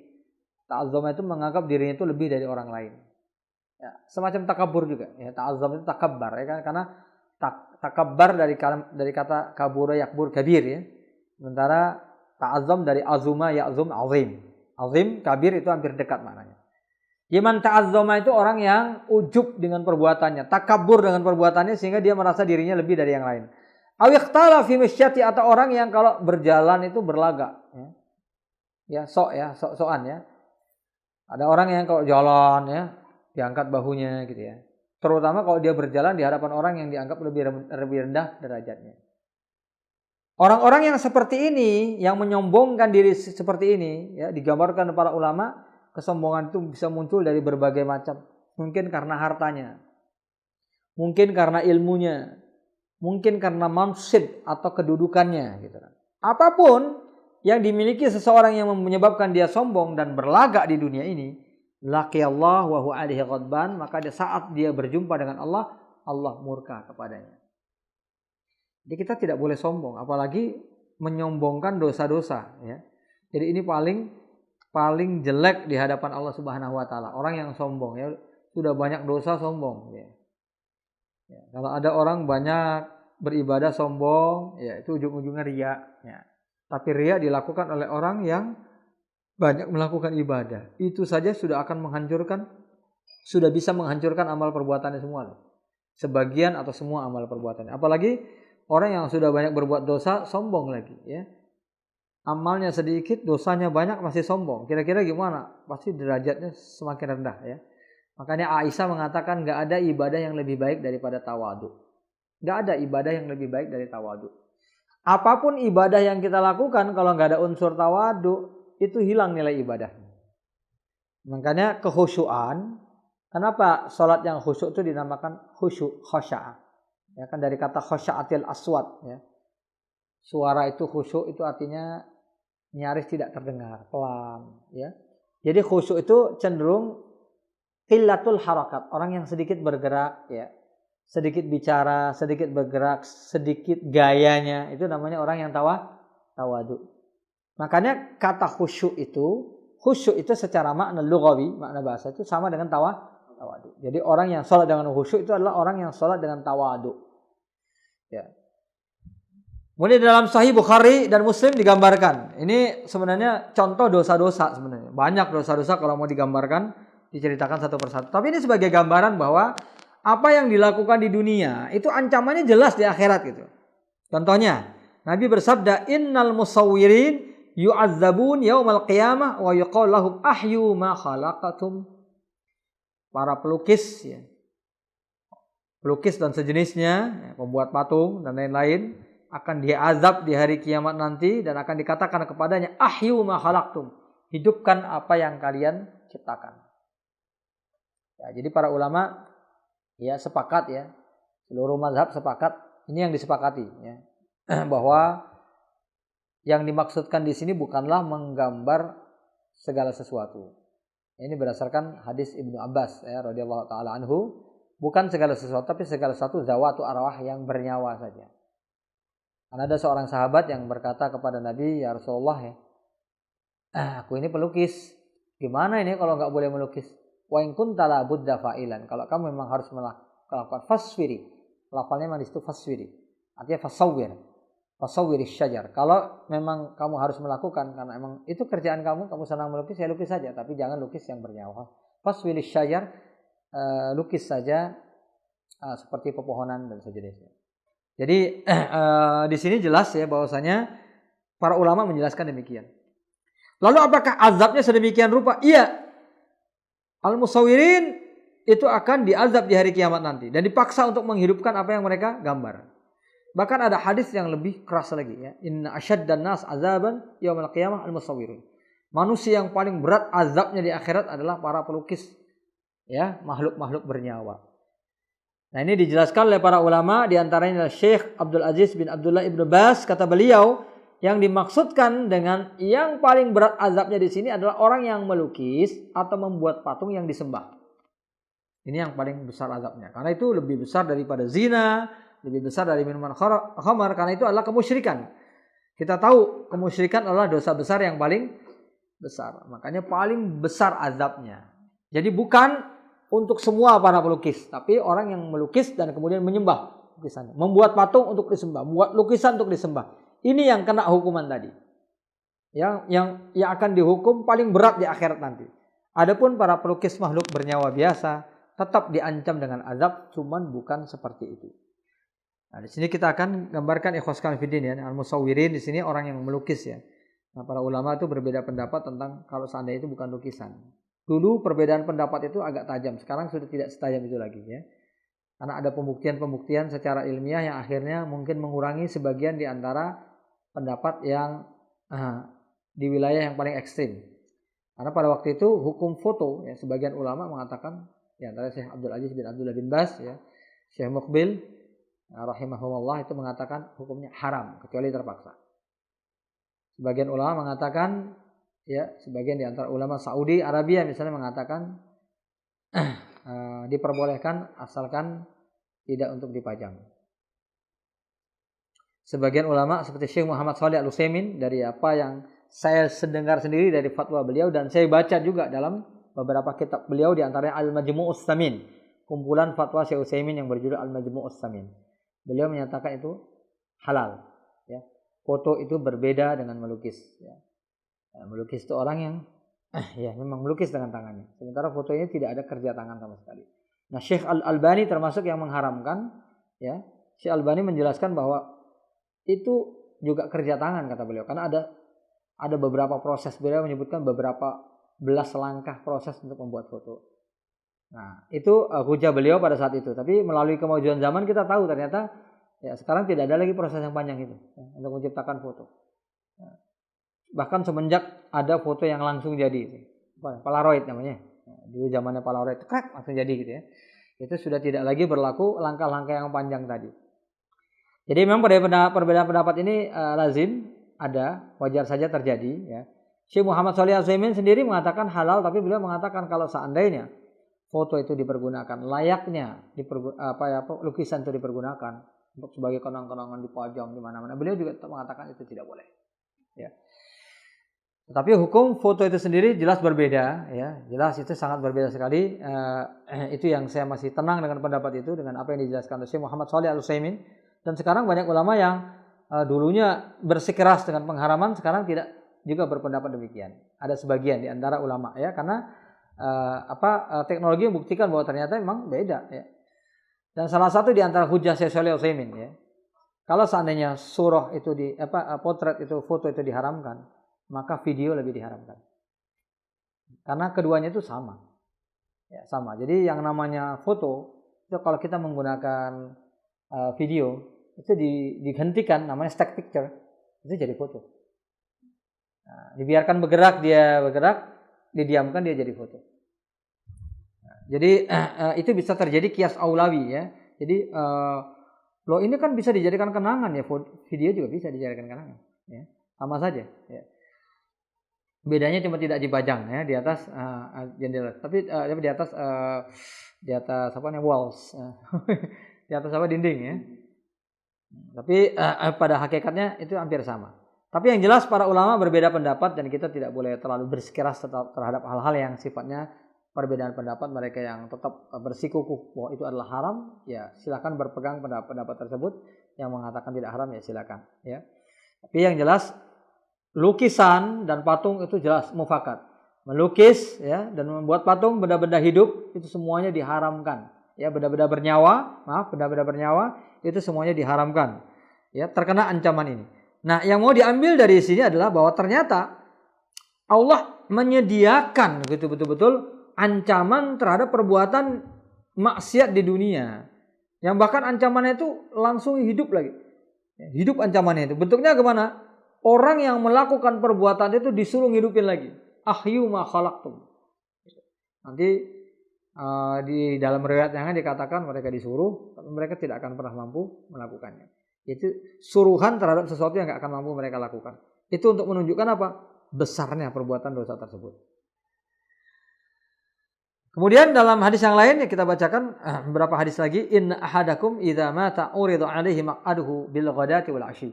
Ta'azzama itu menganggap dirinya itu lebih dari orang lain. Ya, semacam takabur juga. Ya, ta'azzam itu takabbar ya kan, karena takabbar dari kata kabura yakbur kabir ya. Sementara ta'azzam dari azuma ya'zum azim. Azim, kabir itu hampir dekat maknanya. Yaman ta'azzama itu orang yang ujub dengan perbuatannya, takabur dengan perbuatannya sehingga dia merasa dirinya lebih dari yang lain. Aw ikhtala fi misyati, atau orang yang kalau berjalan itu berlagak ya. Ya, sok-sokan ya. Ada orang yang kalau jalan ya diangkat bahunya gitu ya. Terutama kalau dia berjalan di hadapan orang yang dianggap lebih rendah derajatnya. Orang-orang yang seperti ini, yang menyombongkan diri seperti ini, ya, digambarkan para ulama, kesombongan itu bisa muncul dari berbagai macam. Mungkin karena hartanya, mungkin karena ilmunya, mungkin karena mansib atau kedudukannya. Gitu. Apapun yang dimiliki seseorang yang menyebabkan dia sombong dan berlagak di dunia ini, laqiyallah wa huwa alaihi ghadban, maka saat dia berjumpa dengan Allah, Allah murka kepadanya. Jadi kita tidak boleh sombong, apalagi menyombongkan dosa-dosa. Ya. Jadi ini paling jelek di hadapan Allah Subhanahu wa taala. Orang yang sombong ya, sudah banyak dosa sombong. Ya. Ya, kalau ada orang banyak beribadah sombong, ya itu ujung-ujungnya riya. Ya. Tapi riya dilakukan oleh orang yang banyak melakukan ibadah. Itu saja sudah bisa menghancurkan amal perbuatannya semua. Sebagian atau semua amal perbuatannya. Apalagi orang yang sudah banyak berbuat dosa, sombong lagi. Ya. Amalnya sedikit, dosanya banyak, masih sombong. Kira-kira gimana? Pasti derajatnya semakin rendah. Ya. Makanya Aisyah mengatakan gak ada ibadah yang lebih baik daripada tawadu. Gak ada ibadah yang lebih baik dari tawadu. Apapun ibadah yang kita lakukan, kalau gak ada unsur tawadu, itu hilang nilai ibadahnya. Makanya kekhusyuan. Kenapa sholat yang khusyuk itu dinamakan khusyuk, khosya'ah? Ya kan dari kata khosya'atil aswat ya. Suara itu khusyuk itu artinya nyaris tidak terdengar, pelan ya. Jadi khusyuk itu cenderung qillatul harakat, orang yang sedikit bergerak ya. Sedikit bicara, sedikit bergerak, sedikit gayanya, itu namanya orang yang tawadu. Makanya kata khusyuk itu secara makna lughawi, makna bahasa itu sama dengan tawadu. Jadi orang yang sholat dengan khusyuk itu adalah orang yang sholat dengan tawadu. Ya. Kemudian dalam Sahih Bukhari dan Muslim digambarkan. Ini sebenarnya contoh dosa-dosa sebenarnya. Banyak dosa-dosa kalau mau digambarkan, diceritakan satu persatu. Tapi ini sebagai gambaran bahwa apa yang dilakukan di dunia itu ancamannya jelas di akhirat gitu. Contohnya, Nabi bersabda, "Innal musawwirin yu'adzabun yaumal qiyamah wa yuqalu lahum ahyu ma khalaqatum." Para pelukis ya. Pelukis dan sejenisnya, ya, pembuat patung dan lain-lain akan diazab di hari kiamat nanti dan akan dikatakan kepadanya, ahyu ma khalaqtum, hidupkan apa yang kalian ciptakan. Ya, jadi para ulama ya sepakat ya, seluruh mazhab sepakat, ini yang disepakati ya, bahwa yang dimaksudkan di sini bukanlah menggambar segala sesuatu. Ini berdasarkan hadis Ibnu Abbas ya radhiyallahu taala anhu, bukan segala sesuatu tapi segala sesuatu zawatu arwah yang bernyawa saja. Karena ada seorang sahabat yang berkata kepada Nabi, ya Rasulullah ya, aku ini pelukis, gimana ini kalau nggak boleh melukis? Wa in kunta la budda fa'ilan, kalau kamu memang harus melakukan faswiri, lafalnya memang di situ faswiri, artinya fasawwir syajar. Kalau memang kamu harus melakukan, karena memang itu kerjaan kamu senang melukis, ya lukis saja, tapi jangan lukis yang bernyawa. Faswiri syajar, lukis saja seperti pepohonan dan sejenisnya. Jadi di sini jelas ya bahwasanya para ulama menjelaskan demikian. Lalu apakah azabnya sedemikian rupa? Iya. Al-musawwirin itu akan diazab di hari kiamat nanti dan dipaksa untuk menghidupkan apa yang mereka gambar. Bahkan ada hadis yang lebih keras lagi ya. Inna asyaddan nas azaban yaumil qiyamah al-musawwirun. Manusia yang paling berat azabnya di akhirat adalah para pelukis ya, makhluk-makhluk bernyawa. Nah, ini dijelaskan oleh para ulama, di antaranya adalah Syekh Abdul Aziz bin Abdullah Ibnu Baz, kata beliau, yang dimaksudkan dengan yang paling berat azabnya di sini adalah orang yang melukis atau membuat patung yang disembah. Ini yang paling besar azabnya. Karena itu lebih besar daripada zina, lebih besar dari minuman khamar, karena itu adalah kemusyrikan. Kita tahu kemusyrikan adalah dosa besar yang paling besar. Makanya paling besar azabnya. Jadi bukan untuk semua para pelukis, tapi orang yang melukis dan kemudian menyembah lukisannya, membuat patung untuk disembah, membuat lukisan untuk disembah. Ini yang kena hukuman tadi. Yang akan dihukum paling berat di akhirat nanti. Adapun para pelukis makhluk bernyawa biasa tetap diancam dengan azab, cuman bukan seperti itu. Nah, di sini kita akan gambarkan ikhwaskan fiddin ya, al-musawwirin di sini orang yang melukis ya. Nah, para ulama itu berbeda pendapat tentang kalau seandainya itu bukan lukisan. Dulu perbedaan pendapat itu agak tajam, sekarang sudah tidak setajam itu lagi ya. Karena ada pembuktian secara ilmiah yang akhirnya mungkin mengurangi sebagian di antara pendapat yang di wilayah yang paling ekstrim. Karena pada waktu itu hukum foto ya, sebagian ulama mengatakan, ya antara Syekh Abdul Aziz bin Abdullah bin Baz ya, Syekh Muqbil rahimahullah itu mengatakan hukumnya haram kecuali terpaksa. Sebagian ulama mengatakan ya, sebagian di antara ulama Saudi Arabia misalnya mengatakan diperbolehkan asalkan tidak untuk dipajang. Sebagian ulama seperti Syekh Muhammad Shalih Al-Utsaimin, dari apa yang saya dengar sendiri dari fatwa beliau dan saya baca juga dalam beberapa kitab beliau, di antaranya Al-Majmu'us Tsamin, kumpulan fatwa Syekh Utsaimin yang berjudul Al-Majmu'us Tsamin. Beliau menyatakan itu halal ya. Foto itu berbeda dengan melukis ya. Melukis itu orang yang ya memang melukis dengan tangannya. Sementara foto ini tidak ada kerja tangan sama sekali. Nah, Syekh Al-Albani termasuk yang mengharamkan ya. Syekh Al-Albani menjelaskan bahwa itu juga kerja tangan kata beliau, karena ada beberapa proses, beliau menyebutkan beberapa belas langkah proses untuk membuat foto. Nah, itu hujah beliau pada saat itu. Tapi melalui kemajuan zaman kita tahu ternyata ya sekarang tidak ada lagi proses yang panjang itu ya, untuk menciptakan foto. Nah, bahkan semenjak ada foto yang langsung jadi, Polaroid namanya. Dulu zamannya Polaroid, langsung jadi gitu ya. Itu sudah tidak lagi berlaku langkah-langkah yang panjang tadi. Jadi memang perbedaan pendapat ini lazim ada, wajar saja terjadi ya. Syekh Muhammad Shalih Al-Utsaimin sendiri mengatakan halal, tapi beliau mengatakan kalau seandainya foto itu dipergunakan, layaknya lukisan itu dipergunakan untuk sebagai kenang-kenangan dipajang di mana-mana, beliau juga mengatakan itu tidak boleh. Ya. Tapi hukum foto itu sendiri jelas berbeda, ya, jelas itu sangat berbeda sekali. Itu yang saya masih tenang dengan pendapat itu, dengan apa yang dijelaskan oleh Syekh Muhammad Shalih Al-Utsaimin. Dan sekarang banyak ulama yang dulunya bersikeras dengan pengharaman, sekarang tidak juga berpendapat demikian. Ada sebagian di antara ulama ya, karena teknologi membuktikan bahwa ternyata memang beda ya. Dan salah satu di antara hujah Syekh Shalih Al-Utsaimin ya, kalau seandainya surah itu potret itu, foto itu diharamkan, maka video lebih diharamkan. Karena keduanya itu sama. Ya, sama. Jadi yang namanya foto itu kalau kita menggunakan video itu dihentikan, namanya static picture, itu jadi foto. Nah, dibiarkan bergerak, dia bergerak, didiamkan, dia jadi foto. Nah, jadi itu bisa terjadi qiyas aulawi ya. Jadi loh ini kan bisa dijadikan kenangan ya, video juga bisa dijadikan kenangan ya. Sama saja ya. Bedanya cuma tidak dipajang ya di atas jendela, tapi di atas walls. Di atas dinding ya. Tapi pada hakikatnya itu hampir sama. Tapi yang jelas para ulama berbeda pendapat dan kita tidak boleh terlalu bersikeras terhadap hal-hal yang sifatnya perbedaan pendapat. Mereka yang tetap bersikukuh bahwa itu adalah haram, ya silakan berpegang pendapat tersebut. Yang mengatakan tidak haram ya silakan ya. Tapi yang jelas lukisan dan patung itu jelas mufakat. Melukis ya dan membuat patung benda-benda hidup itu semuanya diharamkan. Ya, benda-benda bernyawa itu semuanya diharamkan. Ya, terkena ancaman ini. Nah, yang mau diambil dari sini adalah bahwa ternyata Allah menyediakan gitu betul-betul ancaman terhadap perbuatan maksiat di dunia. Yang bahkan ancamannya itu langsung hidup lagi. Hidup ancamannya itu. Bentuknya kemana? Orang yang melakukan perbuatan itu disuruh hidupin lagi. Ahyu ma khalaqtum. Nanti di dalam riwayat yang dikatakan mereka disuruh, tapi mereka tidak akan pernah mampu melakukannya. Itu suruhan terhadap sesuatu yang tidak akan mampu mereka lakukan. Itu untuk menunjukkan apa? Besarnya perbuatan dosa tersebut. Kemudian dalam hadis yang lain yang kita bacakan beberapa hadis lagi, inna ahadakum idza mata uridu alaihi maq'aduhu bil ghadati wal 'ashi.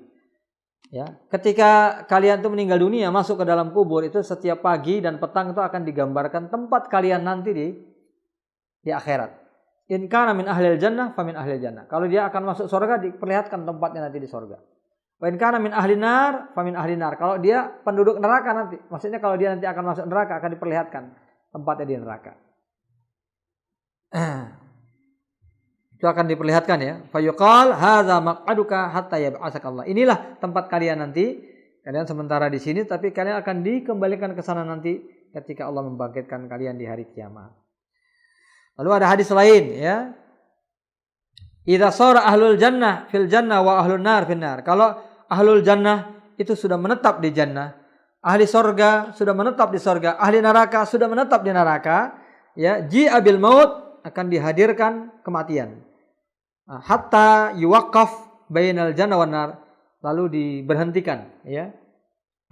Ya, ketika kalian itu meninggal dunia masuk ke dalam kubur itu setiap pagi dan petang itu akan digambarkan tempat kalian nanti di akhirat. In kana min ahlil jannah fa min ahlil jannah. Kalau dia akan masuk surga diperlihatkan tempatnya nanti di surga. Wa in kana min ahlin nar fa min ahlin nar. Kalau dia penduduk neraka nanti, maksudnya kalau dia nanti akan masuk neraka akan diperlihatkan tempatnya di neraka. Itu akan diperlihatkan ya. Fa yuqal hadza maq'aduka hatta yab'atsakallah. Inilah tempat kalian nanti. Kalian sementara di sini tapi kalian akan dikembalikan ke sana nanti ketika Allah membangkitkan kalian di hari kiamat. Lalu ada hadis lain ya. Idza sara ahlul jannah fil jannah wa ahlun nar fil nar. Kalau ahlul jannah itu sudah menetap di jannah, ahli sorga sudah menetap di sorga, ahli neraka sudah menetap di neraka, ya, ji'a bil maut akan dihadirkan kematian. Hatta yuwaqqaf bainal jannah wan nar. Lalu diberhentikan ya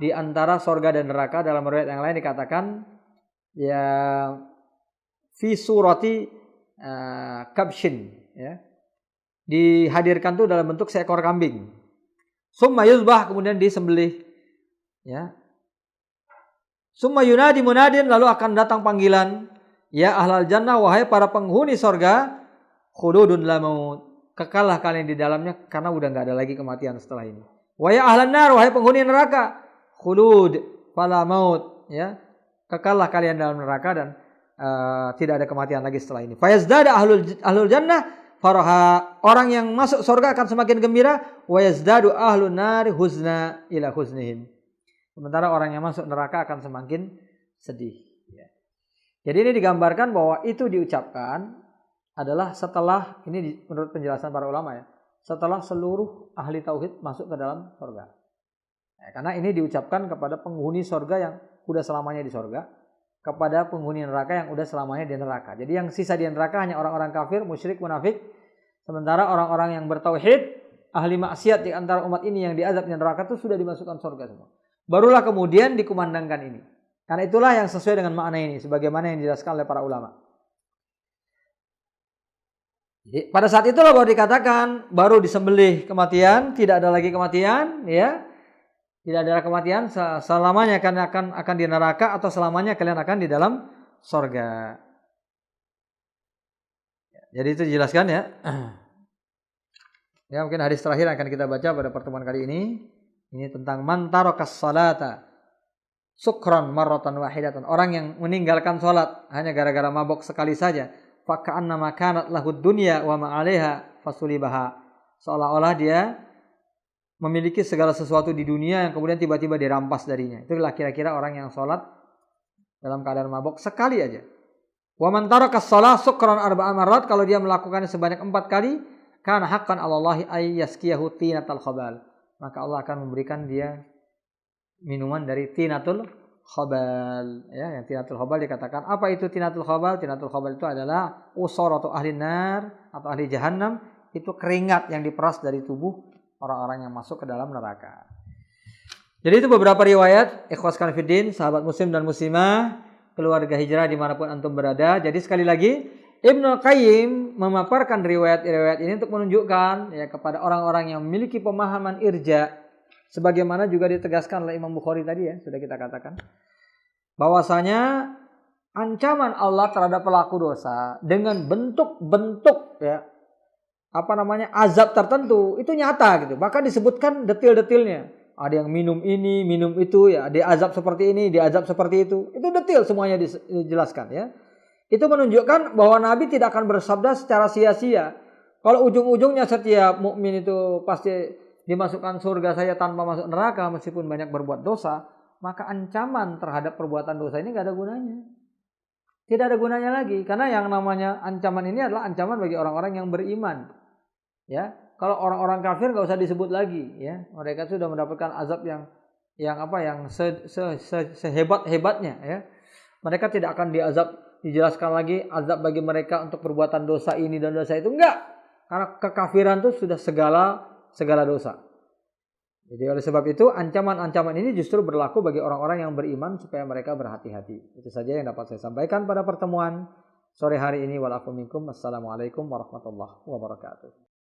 di antara sorga dan neraka. Dalam riwayat yang lain dikatakan ya fi surati kabshin ya. Dihadirkan tuh dalam bentuk seekor kambing. Summa yuzbah, kemudian disembelih ya. Summa yunadi munadin, lalu akan datang panggilan, ya ahlal jannah, wahai para penghuni sorga, khuludun la maut, kekallah kalian di dalamnya karena udah enggak ada lagi kematian setelah ini. Wa ya ahlan nar, wahai penghuni neraka, khulud fala maut, ya kekallah kalian dalam neraka dan tidak ada kematian lagi setelah ini. Fayazdada ahlul jannah faraha, orang yang masuk surga akan semakin gembira, wa yazdadu ahlun nari huzna ila huznihim. Sementara orang yang masuk neraka akan semakin sedih. Jadi ini digambarkan bahwa itu diucapkan adalah setelah, ini menurut penjelasan para ulama ya, setelah seluruh ahli tauhid masuk ke dalam surga. Karena ini diucapkan kepada penghuni surga yang udah selamanya di surga, kepada penghuni neraka yang udah selamanya di neraka. Jadi yang sisa di neraka hanya orang-orang kafir, musyrik, munafik. Sementara orang-orang yang bertauhid, ahli maksiat di antara umat ini yang diazab di neraka itu sudah dimasukkan surga semua. Barulah kemudian dikumandangkan ini. Karena itulah yang sesuai dengan makna ini, sebagaimana yang dijelaskan oleh para ulama. Jadi, pada saat itulah baru dikatakan, baru disembelih kematian, tidak ada lagi kematian, ya. Tidak ada kematian, selamanya akan di neraka atau selamanya kalian akan di dalam surga. Jadi itu dijelaskan ya. Ya, mungkin hadis terakhir akan kita baca pada pertemuan kali ini. Ini tentang man tarakas salata sukran marratan wahidatan. Orang yang meninggalkan salat hanya gara-gara mabok sekali saja, fa ka'annama kanat lahud dunya wa ma 'alaiha fasulibaha. Seolah-olah dia memiliki segala sesuatu di dunia yang kemudian tiba-tiba dirampas darinya. Itulah kira-kira orang yang salat dalam keadaan mabok sekali aja. Wa man tarakas shalah sukran arba'a marrat, kalau dia melakukannya sebanyak 4 kali, kana haqqan 'alallahi ay yaskiyahu tinatal khabal. Maka Allah akan memberikan dia minuman dari tinatul khabal. Ya, yang tinatul khabal dikatakan, apa itu tinatul khabal? Tinatul khabal itu adalah usaratu ahli nar atau ahli jahannam, itu keringat yang diperas dari tubuh orang-orang yang masuk ke dalam neraka. Jadi itu beberapa riwayat ikhwas fillah, sahabat muslim dan muslimah, keluarga hijrah dimanapun antum berada. Jadi sekali lagi Ibnu Qayyim memaparkan riwayat-riwayat ini untuk menunjukkan ya kepada orang-orang yang memiliki pemahaman irja, sebagaimana juga ditegaskan oleh Imam Bukhari tadi ya, sudah kita katakan, bahwasanya ancaman Allah terhadap pelaku dosa dengan bentuk-bentuk ya azab tertentu itu nyata gitu. Bahkan disebutkan detil-detilnya. Ada yang minum ini, minum itu ya, diazab seperti ini, diazab seperti itu. Itu detil semuanya dijelaskan ya. Itu menunjukkan bahwa Nabi tidak akan bersabda secara sia-sia. Kalau ujung-ujungnya setiap mukmin itu pasti dimasukkan surga saya tanpa masuk neraka meskipun banyak berbuat dosa, maka ancaman terhadap perbuatan dosa ini gak ada gunanya. Tidak ada gunanya lagi, karena yang namanya ancaman ini adalah ancaman bagi orang-orang yang beriman. Ya, kalau orang-orang kafir gak usah disebut lagi ya. Mereka sudah mendapatkan azab yang sehebat-hebatnya ya. Mereka tidak akan dijelaskan lagi azab bagi mereka untuk perbuatan dosa ini dan dosa itu, enggak. Karena kekafiran itu sudah segala dosa. Jadi oleh sebab itu ancaman-ancaman ini justru berlaku bagi orang-orang yang beriman supaya mereka berhati-hati. Itu saja yang dapat saya sampaikan pada pertemuan sore hari ini. Walakum minkum. Assalamualaikum warahmatullahi wabarakatuh.